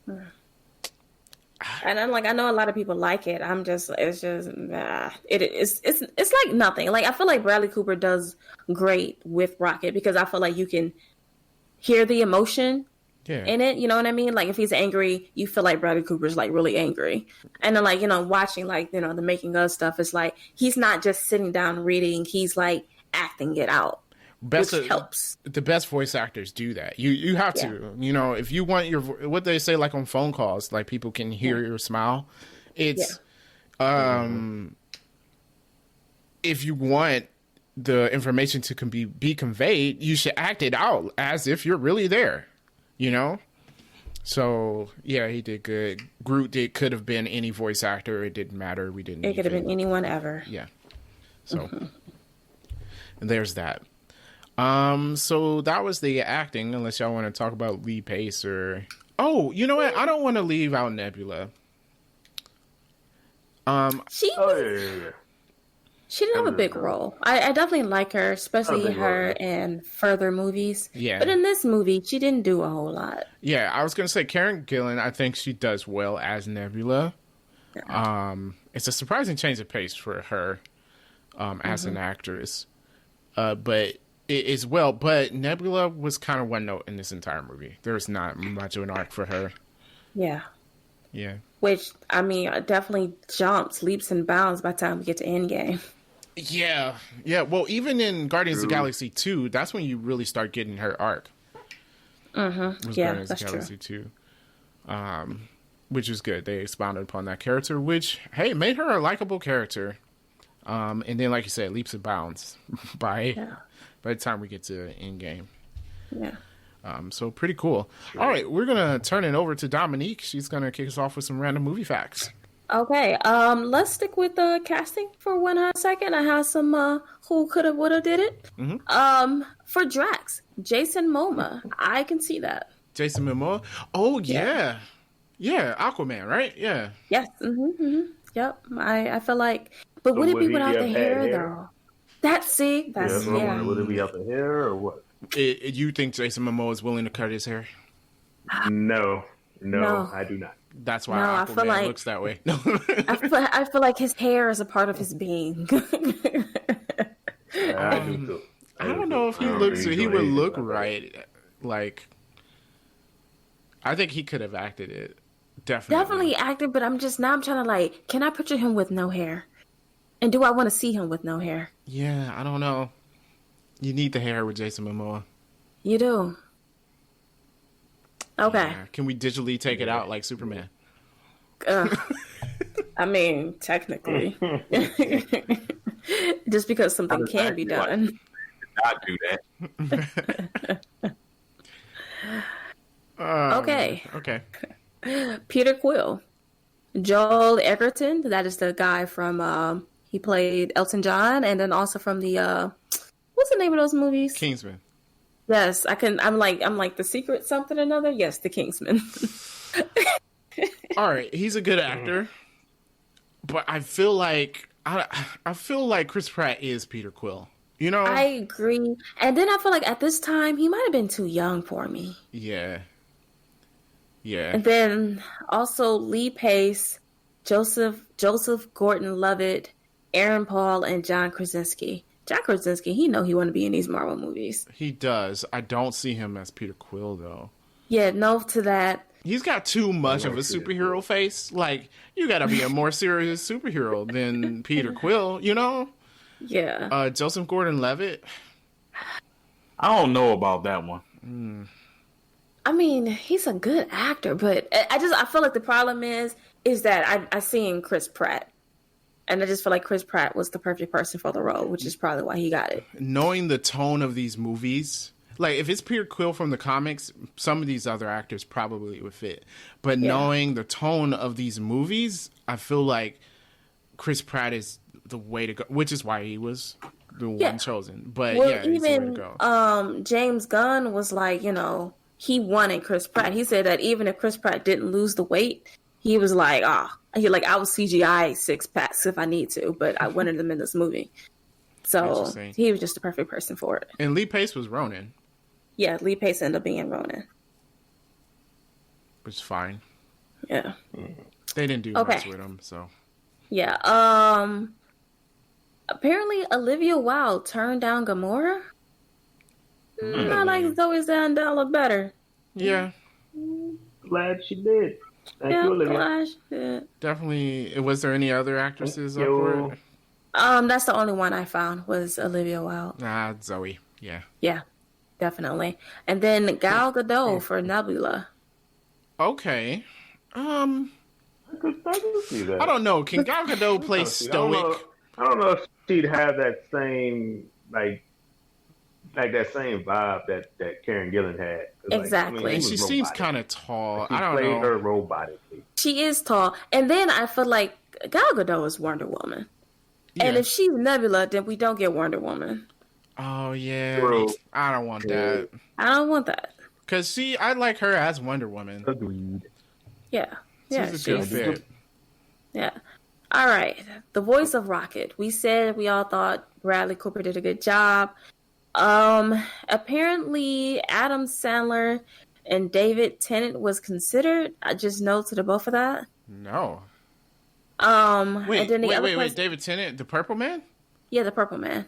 And I'm like, I know a lot of people like it. It's like nothing. Like I feel like Bradley Cooper does great with Rocket because I feel like you can hear the emotion Yeah. in it. You know what I mean? Like if he's angry, you feel like Bradley Cooper's like really angry. And then like, you know, watching like, you know, the making of stuff, it's like he's not just sitting down reading, he's like acting it out. Which helps. The best voice actors do that. You have to. You know, if you want your what they say like on phone calls, like people can hear your smile. It's if you want the information to be conveyed, you should act it out as if you're really there. You know. So yeah, he did good. Groot could have been any voice actor. It didn't matter. We didn't. It could have been anyone ever. Yeah. So and there's that. So that was the acting, unless y'all want to talk about Lee Pace or... Oh, you know what? I don't want to leave out Nebula. She didn't have a big role. I definitely like her, especially her in further movies. Yeah. But in this movie, she didn't do a whole lot. Yeah, I was going to say Karen Gillan, I think she does well as Nebula. It's a surprising change of pace for her as an actress. But... as well, but Nebula was kind of one note in this entire movie. There was not much of an arc for her. Yeah. Yeah. Which, I mean, definitely jumps, leaps and bounds by the time we get to Endgame. Yeah. Yeah. Well, even in Guardians of the Galaxy 2, that's when you really start getting her arc. Mm-hmm. Yeah, Guardians that's of the Galaxy true. 2. Which is good. They expounded upon that character, which, hey, made her a likable character. And then, like you said, leaps and bounds by the time we get to Endgame. Yeah. So pretty cool. All right, we're going to turn it over to Dominique. She's going to kick us off with some random movie facts. Okay, let's stick with casting for 1 hot second. I have some who coulda, woulda, did it. Mm-hmm. For Drax, Jason Momoa. I can see that. Jason Momoa? Oh, yeah. Yeah, Aquaman, right? Yeah. Yes. Yep. I feel like... But would it be without the hair, though? That's Would it be out the hair or what? You think Jason Momoa is willing to cut his hair? No, No. I do not. That's why I feel Aquaman like- looks that way. I feel like his hair is a part of his being. I do too. I don't know if he would look right. Like, I think he could have acted it. Definitely acted, but I'm trying to like, can I picture him with no hair? And do I want to see him with no hair? Yeah, I don't know. You need the hair with Jason Momoa. You do. Okay. Yeah. Can we digitally take it out like Superman? I mean, technically, just because something can be done. Not do that. Okay. Okay. Peter Quill, Joel Egerton. That is the guy from. He played Elton John, and then also from the. What's the name of those movies? Kingsman. Yes, I can. I'm like the Secret something or another. Yes, the Kingsman. All right, he's a good actor, but I feel like Chris Pratt is Peter Quill. You know, I agree, and then I feel like at this time he might have been too young for me. Yeah. And then also Lee Pace, Joseph Gordon-Levitt, Aaron Paul, and John Krasinski. John Krasinski, he want to be in these Marvel movies. He does. I don't see him as Peter Quill though. Yeah, no to that. He's got too much of a superhero face. Like, you gotta be a more serious superhero than Peter Quill, you know? Yeah. Joseph Gordon-Levitt. I don't know about that one. I mean, he's a good actor, but I feel like the problem is that I seen Chris Pratt. And I just feel like Chris Pratt was the perfect person for the role, which is probably why he got it. Knowing the tone of these movies, like if it's Peter Quill from the comics, some of these other actors probably would fit. But knowing the tone of these movies, I feel like Chris Pratt is the way to go, which is why he was the one chosen. But he's the way to go. James Gunn was like, he wanted Chris Pratt. He said that even if Chris Pratt didn't lose the weight, he was like, I will CGI 6 packs if I need to, but I wanted them in this movie. So he was just the perfect person for it. And Lee Pace was Ronan. Yeah, Lee Pace ended up being Ronan. Which is fine. Yeah. They didn't do much with him, so. Yeah. Apparently Olivia Wilde turned down Gamora. I like Zoe Zandela better. Yeah. Glad she did. Thank you, Olivia. Glad she did. Definitely. Was there any other actresses up for it? That's the only one I found was Olivia Wilde. Zoe. Yeah. Yeah, definitely. And then Gal Gadot for Nebula. Okay. I could see that. I don't know. Can Gal Gadot play stoic? I don't know if she'd have that same like that same vibe that Karen Gillan had. Exactly. And she seems kind of tall. She I don't played know. her robotically. She is tall. And then I feel like Gal Gadot is Wonder Woman. Yeah. And if she's Nebula, then we don't get Wonder Woman. Oh, yeah. True. I don't want that. I don't want that. Because I like her as Wonder Woman. Agreed. Yeah. She's a good fit. Yeah. All right. The voice of Rocket. We said we all thought Bradley Cooper did a good job. Apparently Adam Sandler and David Tennant was considered. I just know to the both of that. No. Wait, David Tennant, the Purple Man? Yeah, the Purple Man.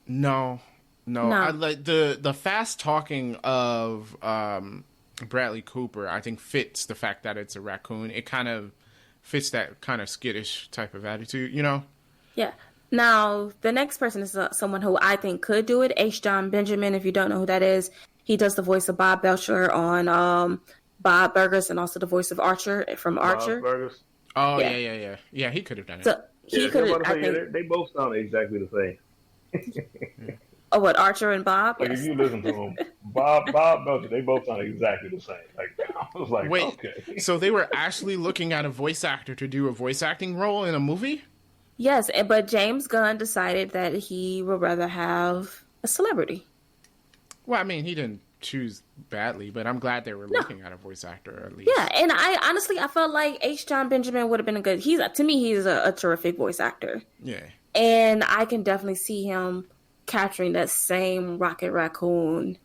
No. I like the fast talking of Bradley Cooper. I think fits the fact that it's a raccoon. It kind of fits that kind of skittish type of attitude, you know? Yeah. Now, the next person is someone who I think could do it. H. John Benjamin, if you don't know who that is, he does the voice of Bob Belcher on Bob Burgers and also the voice of Archer from Archer. Bob Burgers. Oh, yeah. Yeah, he could have done it. So he could have, I think. They both sound exactly the same. Oh, what, Archer and Bob? Like, Yes. if you listen to them, Bob Belcher, they both sound exactly the same. Like, I was like, wait, okay. So they were actually looking at a voice actor to do a voice acting role in a movie? Yes, but James Gunn decided that he would rather have a celebrity. Well, I mean, he didn't choose badly, but I'm glad they were looking at a voice actor at least. Yeah, and I felt like H. John Benjamin would have been a good. To me, he's a terrific voice actor. Yeah, and I can definitely see him capturing that same Rocket Raccoon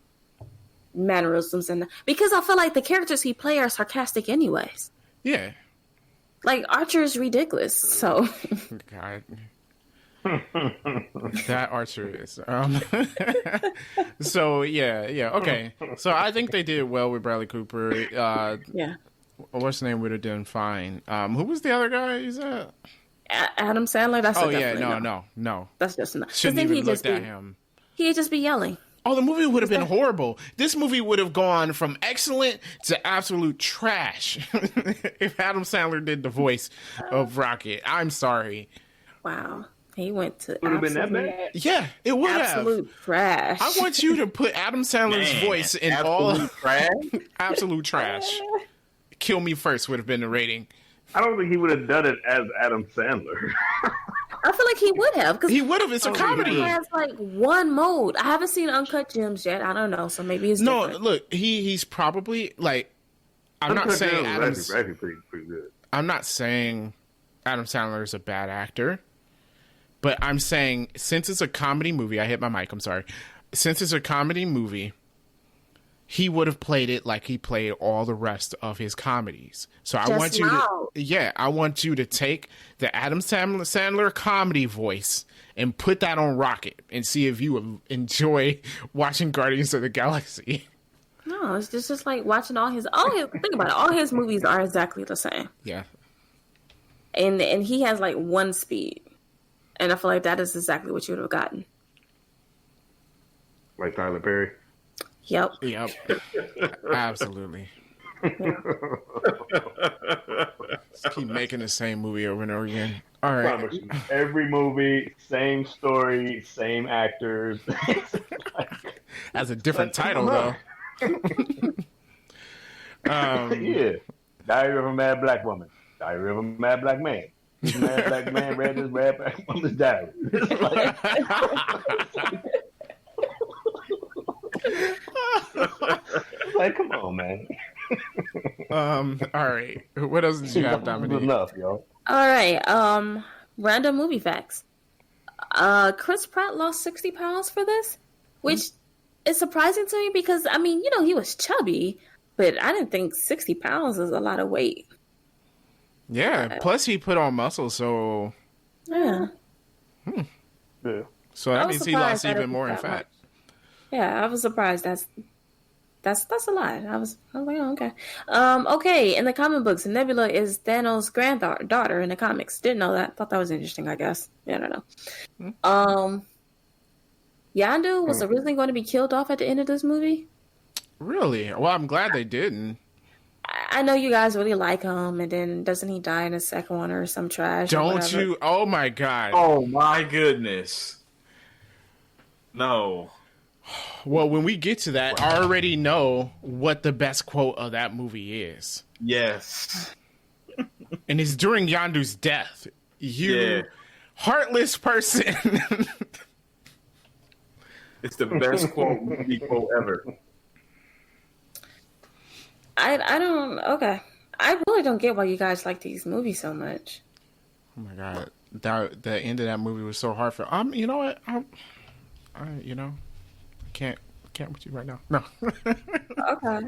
mannerisms, and because I feel like the characters he plays are sarcastic, anyways. Yeah. Like, Archer is ridiculous, so. God. That Archer is. So, yeah, okay. So, I think they did well with Bradley Cooper. Yeah. What's his name would have done fine. Who was the other guy you said? Adam Sandler? That's no. That's just enough. Shouldn't even looked at him. He'd just be yelling. Oh, the movie would have been horrible. This movie would have gone from excellent to absolute trash if Adam Sandler did the voice of Rocket. I'm sorry. Wow. He went to Would have been that absolute, bad? Yeah, it would have. absolute trash. I want you to put Adam Sandler's Man, voice in absolute trash. absolute trash. Kill Me First would have been the rating. I don't think he would have done it as Adam Sandler. I feel like he would have because He would have. It's a he comedy. has like one mode. I haven't seen Uncut Gems yet. I don't know, so maybe it's No, different. look, he's probably like. I'm not Uncut saying Gems Adam's. was actually pretty good. I'm not saying Adam Sandler is a bad actor, but I'm saying since it's a comedy movie, I hit my mic. I'm sorry. Since it's a comedy movie, he would have played it like he played all the rest of his comedies. So I Just want you now. I want you to take the Adam Sandler comedy voice and put that on Rocket and see if you would enjoy watching Guardians of the Galaxy. No, it's just like watching think about it. All his movies are exactly the same. Yeah. And he has like one speed. And I feel like that is exactly what you would have gotten. Like Tyler Perry. Yep. Yep. Absolutely. Just keep making the same movie over and over again. All right. Promise you. Every movie, same story, same actors. Has a different title though. Yeah. Diary of a Mad Black Woman. Diary of a Mad Black Man. This mad black man read this mad black woman's diary. Like, come on, man. All right. What else did you have, Dominique? Enough, yo. All right. Random movie facts. Chris Pratt lost 60 pounds for this, which is surprising to me because, I mean, he was chubby, but I didn't think 60 pounds is a lot of weight. Yeah. Plus, he put on muscle, so Yeah. Yeah. so I that was means he surprised lost that it even was more in that fat. much. Yeah, I was surprised. That's a lot. I was like, oh, okay. Okay, in the comic books, Nebula is Thanos' granddaughter in the comics. Didn't know that. Thought that was interesting, I guess. Yeah, I don't know. Yondu was originally going to be killed off at the end of this movie. Really? Well, I'm glad they didn't. I know you guys really like him, and then doesn't he die in the second one or some trash? or Don't whatever? you? Oh my God. Oh my goodness. No. Well, when we get to that, I already know what the best quote of that movie is. Yes. And it's during Yondu's death. You Yeah. heartless person. It's the best movie quote ever. I don't. Okay, I really don't get why you guys like these movies so much. Oh my god, the end of that movie was so hard for. You know what? I can't with you right now. No. Okay.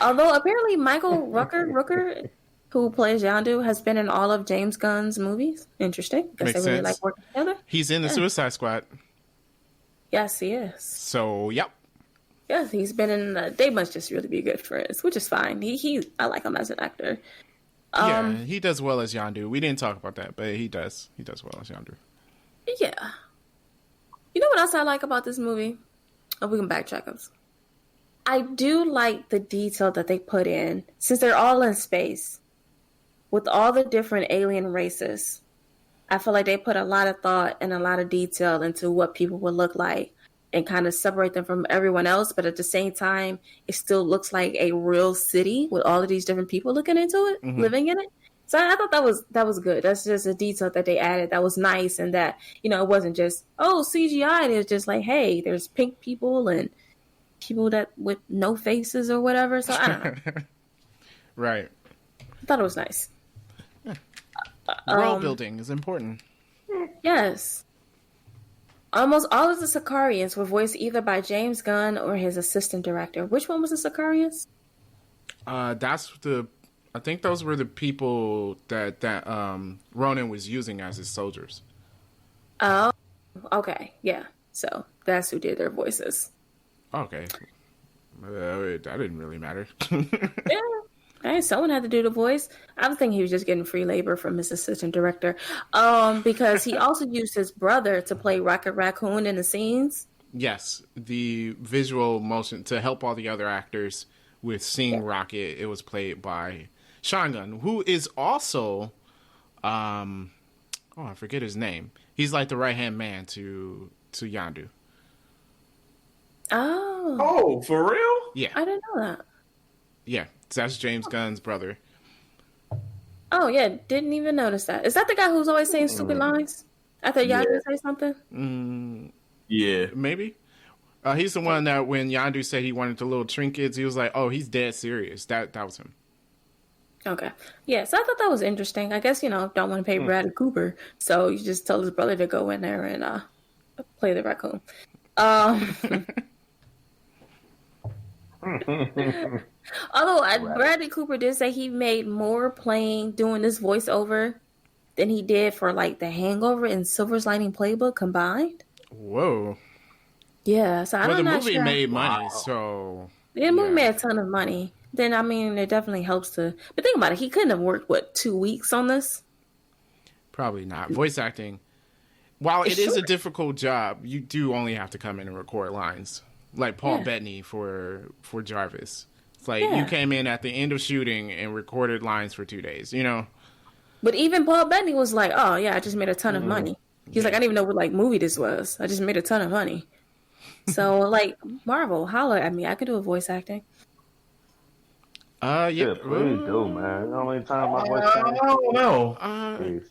Although apparently Michael Rooker, who plays Yondu, has been in all of James Gunn's movies. Interesting. Guess Makes they really sense. like working together. He's in the Suicide Squad. Yes, he is. So, yep. Yes, he's been in. They must just really be good friends, which is fine. I like him as an actor. Yeah, he does well as Yondu. We didn't talk about that, but he does. He does well as Yondu. Yeah. You know what else I like about this movie? Oh, we can backtrack us. I do like the detail that they put in, since they're all in space, with all the different alien races. I feel like they put a lot of thought and a lot of detail into what people would look like and kind of separate them from everyone else. But at the same time, it still looks like a real city with all of these different people looking into it, living in it. So I thought that was good. That's just a detail that they added that was nice, and that, it wasn't just, CGI. It was just like, hey, there's pink people and people that with no faces or whatever. So I don't know. Right. I thought it was nice. World building is important. Yes. Almost all of the Sicarians were voiced either by James Gunn or his assistant director. Which one was the Sicarians? I think those were the people that Ronan was using as his soldiers. Oh, okay. Yeah. So that's who did their voices. Okay. That didn't really matter. Yeah. Hey, someone had to do the voice. I was thinking he was just getting free labor from his assistant director. Because he also used his brother to play Rocket Raccoon in the scenes. Yes, the visual motion to help all the other actors with seeing Rocket. It was played by Sean Gunn, who is also, I forget his name. He's like the right hand man to Yandu. Oh. Oh, for real? Yeah, I didn't know that. yeah. So that's James Gunn's brother. Oh, yeah. Didn't even notice that. Is that the guy who's always saying stupid lines? I thought y'all did say something. Yeah. Maybe. He's the one that when Yandu said he wanted the little trinkets, he was like, "Oh, he's dead serious." That was him. Okay. Yeah, so I thought that was interesting. I guess, don't want to pay Bradley Cooper, so you just tell his brother to go in there and play the raccoon. Although Bradley Cooper did say he made more playing doing this voiceover than he did for like The Hangover and Silver's Lining Playbook combined. Whoa. Yeah, so Well, I'm the not movie sure. made money, so The movie made a ton of money. Then I mean, it definitely helps to. But think about it, he couldn't have worked 2 weeks on this. probably not. Voice acting, while it is a difficult job, you do only have to come in and record lines. Like Paul Bettany for Jarvis. It's like you came in at the end of shooting and recorded lines for 2 days, But even Paul Bettany was like, "Oh yeah, I just made a ton of money." He's like, "I didn't even know what movie this was. I just made a ton of money." So Marvel, holla at me. I could do a voice acting. Yeah, please do, man. The only time my voice I don't know. is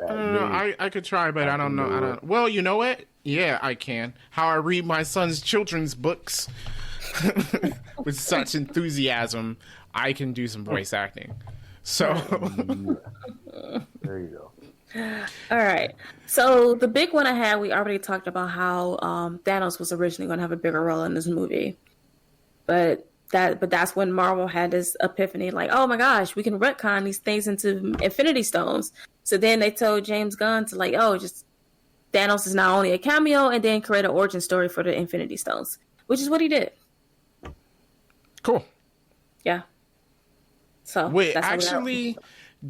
I don't know. I could try, but I don't know. I don't. Well, you know what? Yeah, I can. How I read my son's children's books with such enthusiasm, I can do some voice acting. So there you go. All right. So the big one I had, we already talked about how Thanos was originally going to have a bigger role in this movie, but that's when Marvel had this epiphany, like, oh my gosh, we can retcon these things into Infinity Stones. So then they told James Gunn to just Thanos is not only a cameo, and then create an origin story for the Infinity Stones, which is what he did. cool. Yeah. So Wait, that's how we actually,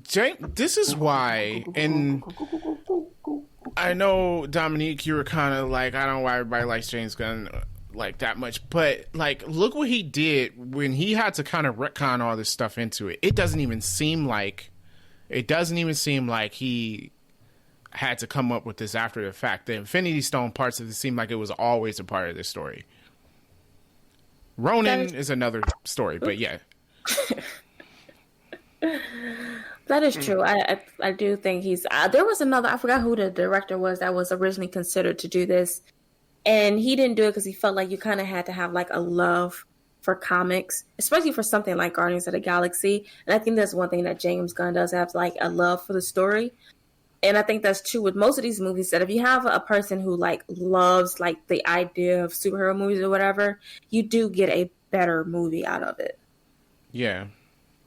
James, this is why, and I know Dominique, you were kind of like, I don't know why everybody likes James Gunn like that much, but look what he did when he had to kind of retcon all this stuff into it. It doesn't even seem like he had to come up with this after the fact. The Infinity Stone parts of it seem like it was always a part of the story. Ronan is another story, but yeah. That is true. I do think he's. There was another. I forgot who the director was that was originally considered to do this, and he didn't do it because he felt like you kind of had to have a love for comics, especially for something like Guardians of the Galaxy. And I think that's one thing that James Gunn does have, a love for the story. And I think that's true with most of these movies. That if you have a person who loves the idea of superhero movies or whatever, you do get a better movie out of it. Yeah.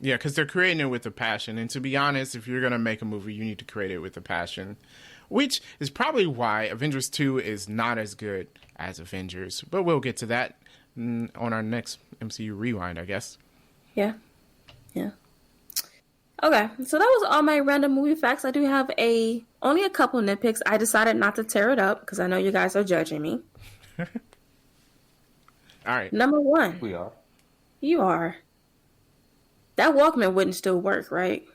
Yeah, because they're creating it with a passion. And to be honest, if you're going to make a movie, you need to create it with a passion. Which is probably why Avengers 2 is not as good as Avengers. But we'll get to that on our next MCU Rewind, I guess. Yeah. Yeah. Okay, so that was all my random movie facts. I do have only a couple nitpicks. I decided not to tear it up because I know you guys are judging me. All right. Number 1. We are. You are. That Walkman wouldn't still work, right?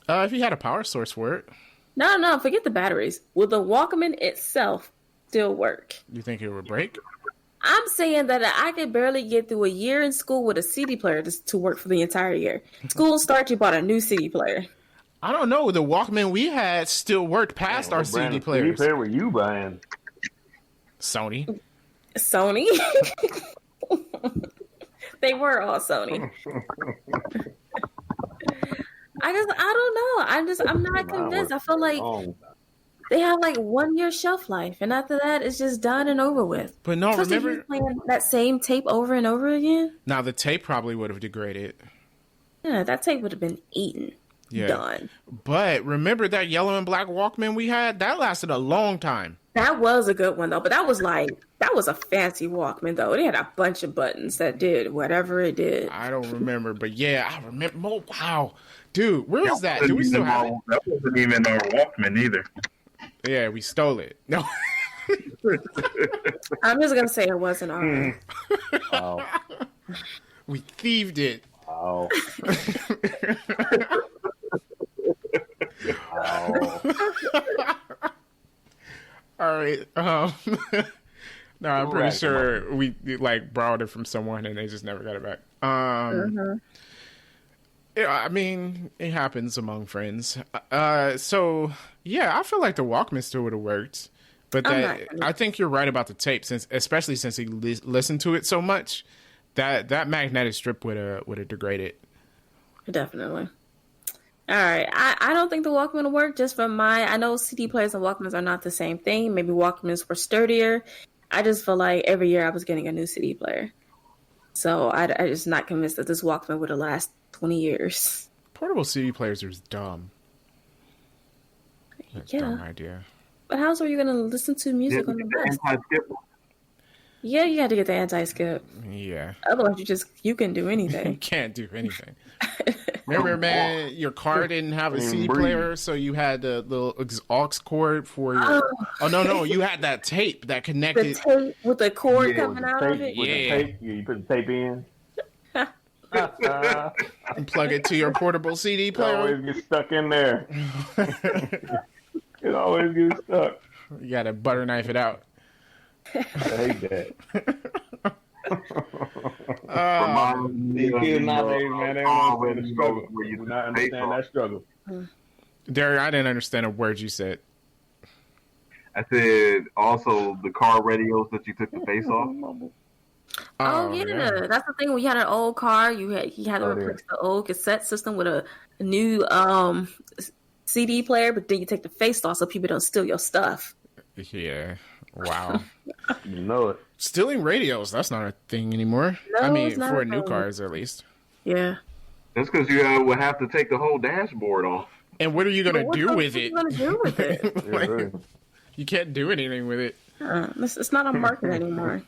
If you had a power source for it. No, forget the batteries. Will the Walkman itself still work? You think it would break? I'm saying that I could barely get through a year in school with a CD player to work for the entire year. School starts, you bought a new CD player. I don't know. The Walkman we had still worked past our CD players. CD player were you buying? Sony. They were all Sony. I don't know. I'm not convinced. I feel like they have 1 year shelf life, and after that, it's just done and over with. But no, especially remember if you're playing that same tape over and over again. Now the tape probably would have degraded. Yeah, that tape would have been eaten. Yeah. Done. But remember that yellow and black Walkman we had? That lasted a long time. That was a good one though, but that was a fancy Walkman though. It had a bunch of buttons that did whatever it did. I don't remember, but yeah, I remember. Oh, wow, dude, where is that? Do we still have it? That wasn't even our Walkman either. Yeah, we stole it. No. I'm just gonna say it wasn't ours. Wow. We thieved it. Wow. Wow. All right. No, I'm pretty sure we like borrowed it from someone and they just never got it back. Yeah, I mean, it happens among friends. So yeah, I feel like the Walkman still would have worked, but I think you're right about the tape, especially since he listened to it so much. That magnetic strip would have degraded. Definitely. All right. I don't think the Walkman will work just from I know CD players and Walkmans are not the same thing. Maybe Walkmans were sturdier. I just feel like every year I was getting a new CD player. So I just not convinced that this Walkman would have last 20 years. Portable CD players are dumb. Yeah. Dumb idea. But how else are you going to listen to music on the bus? Yeah, you had to get the anti-skip. Yeah. Otherwise, you can do You anything. can't do anything. Remember, man, your car didn't have a CD player, so you had the little aux cord for your... Oh, no, you had that tape that The connected... tape with the cord coming out of it? Yeah. You put the tape in. And plug it to your portable CD It always player. gets stuck in there. It always gets stuck. You gotta butter knife it out. I hate that. These These kids nowadays, man, they don't understand the struggle. We do not understand that struggle. Derek, I didn't understand a word you said. I said also the car radios that you took the face off. Oh yeah, that's the thing. When you had an old car, you had to replace the old cassette system with a new CD player, but then you take the face off so people don't steal your stuff. Yeah. Wow. You know it. Stealing radios, that's not a thing anymore. No, I mean, it's not for a new thing. cars at least. Yeah. That's because you would have to take the whole dashboard off. And what are you going to do with What it? are you gonna do with it? Yeah, really. You can't do anything with it. It's not on market anymore.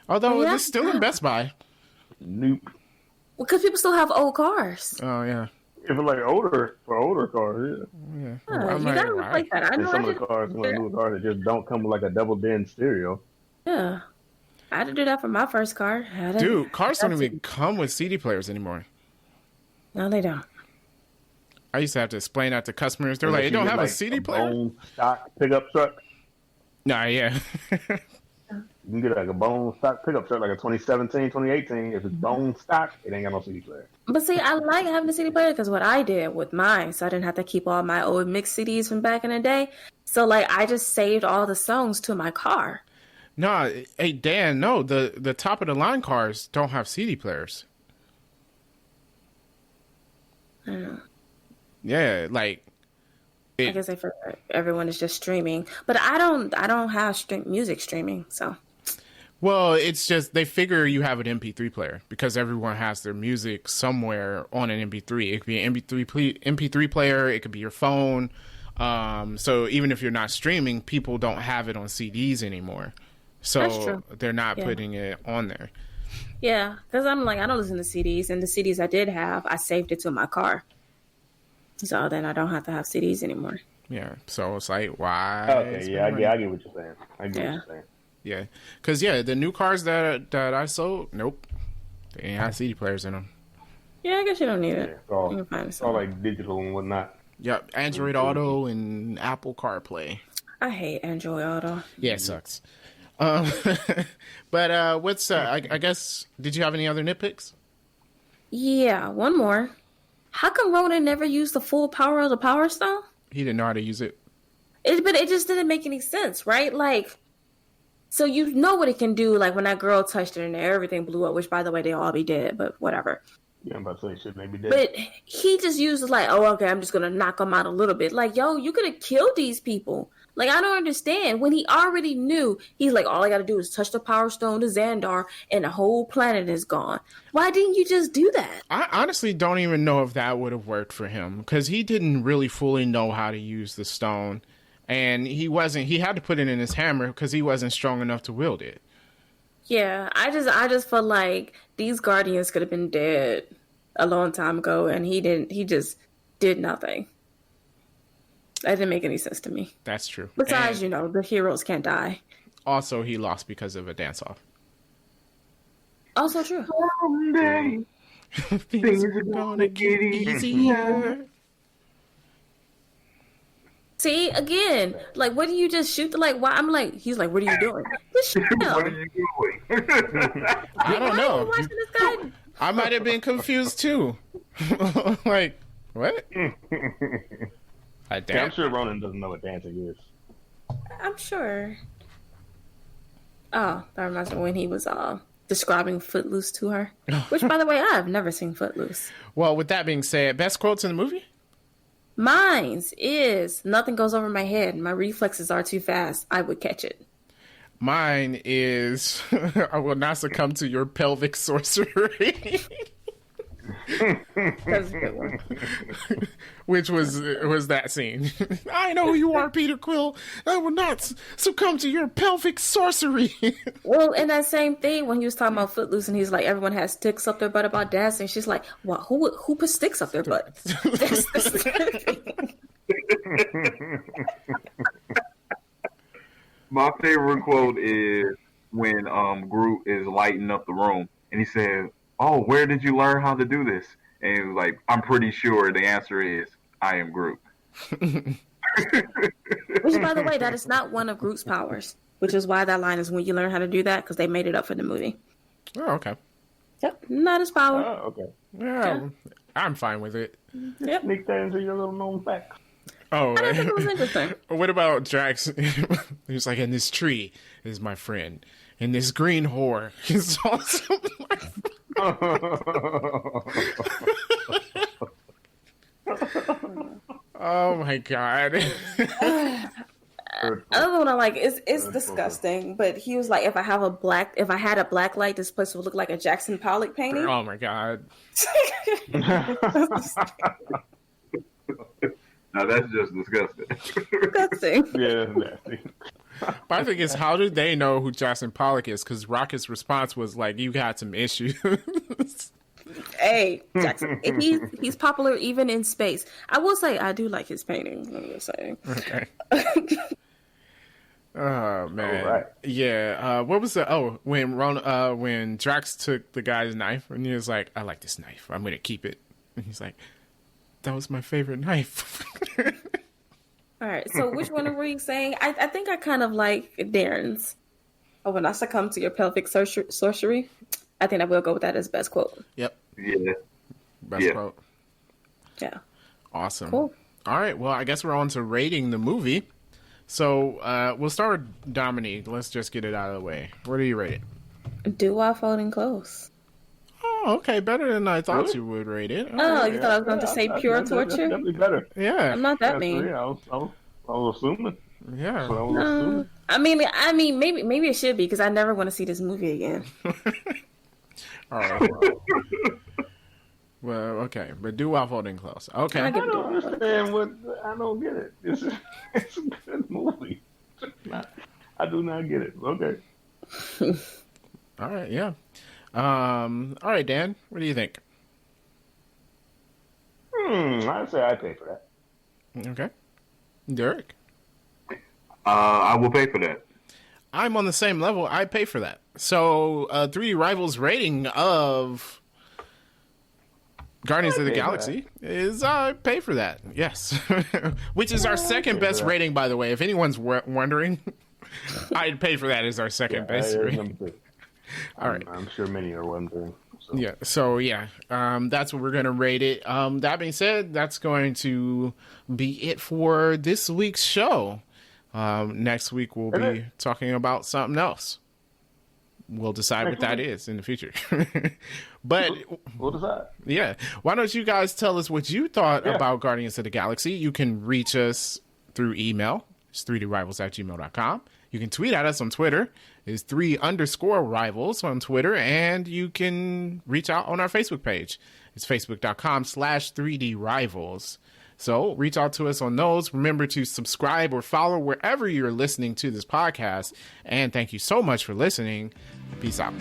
Although Yeah. it's still in Best Buy. Nope. Well, because people still have old cars. Oh, yeah. If it's like older cars, Yeah. Yeah, I'm you like, gotta why? replace that. I And know. some I of the cars, some of the newer cars, that just don't come with like a double din stereo. Yeah. I had to do that for my first car. Dude, cars don't even come with CD players anymore. No, they don't. I used to have to explain that to customers. They're like, Unless "It don't you have get, a CD player?" Bone stock pickup truck. Nah, yeah. You can get like a bone stock pickup truck, like a 2017, 2018. If it's bone stock, it ain't got no CD player. But see, I like having a CD player because what I did with mine, so I didn't have to keep all my old mixed CDs from back in the day. So like, I just saved all the songs to my car. No, hey Dan, no, the top of the line cars don't have CD players. I don't know. Yeah, like I guess I feel like everyone is just streaming, but I don't have music streaming. So well, it's just they figure you have an MP3 player because everyone has their music somewhere on an MP3. It could be an MP3 player. It could be your phone. So even if you're not streaming, people don't have it on CDs anymore. That's So true. they're not Yeah. putting it on there. yeah, because I'm like, I don't listen to CDs, and the CDs I did have, I saved it to my car. So then I don't have to have CDs anymore. Yeah. So it's like, why? Okay, yeah, I get what you're saying. I get what Yeah. you're saying. Yeah, because the new cars that I sold, nope, they ain't have CD players in them. Yeah, I guess you don't need Yeah, it. it's all, You can find it's all something. like digital and whatnot. Yep, Android Auto and Apple CarPlay. I hate Android Auto. Yeah, it sucks. But what's I guess? Did you have any other nitpicks? Yeah, one more. How come Ronan never used the full power of the Power Stone? He didn't know how to use it. But it just didn't make any sense, right? Like, so you know what it can do. Like when that girl touched it and everything blew up. Which, by the way, they'll all be dead. But whatever. Yeah, I'm about to say, shouldn't they be dead? But he just uses like, oh, okay, I'm just gonna knock them out a little bit. Like, yo, you could have killed these people. Like, I don't understand. When he already knew, he's like, all I gotta do is touch the Power Stone to Xandar, and the whole planet is gone. Why didn't you just do that? I honestly don't even know if that would have worked for him because he didn't really fully know how to use the stone, and he had to put it in his hammer because he wasn't strong enough to wield it. Yeah, I just felt like these Guardians could have been dead a long time ago, and he didn't. He just did nothing. That didn't make any sense to me. That's true. Besides, And the heroes can't die. also, he lost because of a dance-off. Also true. Someday Things are gonna get easier. See, again, like, what do you just shoot? Why? I'm like, he's like, what are you doing? Just shoot him. What are you doing? I don't Why are you know. watching this guy? I might have been confused too. Like, what? I'm sure Ronan doesn't know what dancing is. I'm sure. Oh, that reminds me when he was describing Footloose to her. Which, by the way, I have never seen Footloose. Well, with that being said, best quotes in the movie? Mine's is nothing goes over my head. My reflexes are too fast. I would catch it. Mine is I will not succumb to your pelvic sorcery. That's a good one. Which was that scene. I know who you are, Peter Quill. I will not succumb to your pelvic sorcery. Well, and that same thing when he was talking about Footloose and he's like, everyone has sticks up their butt about dancing. She's like, well, who puts sticks up their butt? My favorite quote is when Groot is lighting up the room and he said, "Oh, where did you learn how to do this?" And he was like, "I'm pretty sure the answer is I am Groot." Which, by the way, that is not one of Groot's powers. Which is why that line is when you learn how to do that, because they made it up for the movie. Oh, okay. Yep, not his power. Oh, okay. Yeah, I'm fine with it. Yep. Sneak that into your little known facts. Oh, I think it was interesting. what about Drax? He was like, and this tree is my friend. And this green whore is also my Oh my god. Other one I like is it's disgusting, but he was like, if I had a black light, this place would look like a Jackson Pollock painting. Oh my god. Now that's just disgusting. Disgusting. Yeah, that's nasty. But I think it's how did they know who Jackson Pollock is? Because Rocket's response was like, "You got some issues." Hey, Jackson, he's popular even in space. I will say I do like his painting. I'm just saying. Okay. Oh man, right. Yeah. What was the? When Drax took the guy's knife and he was like, "I like this knife. I'm gonna keep it." And he's like, "That was my favorite knife." All right. So which one were you saying? I think I kind of like Darren's. Oh, when I succumb to your pelvic sorcery, I think I will go with that as best quote. Yep. Yeah. Best quote. Yeah. Awesome. Cool. All right. Well, I guess we're on to rating the movie. So we'll start with Dominique. Let's just get it out of the way. What do you rate it? Do while folding close. Oh, okay. Better than I thought Really? you would rate it. Oh, you thought I was going to say pure That's torture? definitely better. Yeah. I'm not that That's mean. I was assuming. Yeah. So I was assuming. I mean, maybe it should be because I never want to see this movie again. All right. Well, okay. But do while folding close. Okay. I I get don't understand what. I don't get it. It's a good movie. I do not get it. Okay. All right. Yeah. All right, Dan. What do you think? I'd say I pay for that. Okay. Derek? I will pay for that. I'm on the same level. I pay for that. So, 3D Rivals rating of Guardians of the Galaxy is I pay for that. Yes. Which is our second best rating, by the way. If anyone's wondering, I'd pay for that as our second best rating. All right. I'm sure many are wondering. So. Yeah. So, yeah, that's what we're going to rate it. That being said, that's going to be it for this week's show. Next week, we'll be talking about something else. We'll decide what that is in the future. But we'll decide. Yeah. Why don't you guys tell us what you thought about Guardians of the Galaxy? You can reach us through email. It's 3drivals@gmail.com. You can tweet at us on Twitter. It's 3_rivals on Twitter. And you can reach out on our Facebook page. It's facebook.com/3drivals. So reach out to us on those. Remember to subscribe or follow wherever you're listening to this podcast. And thank you so much for listening. Peace out.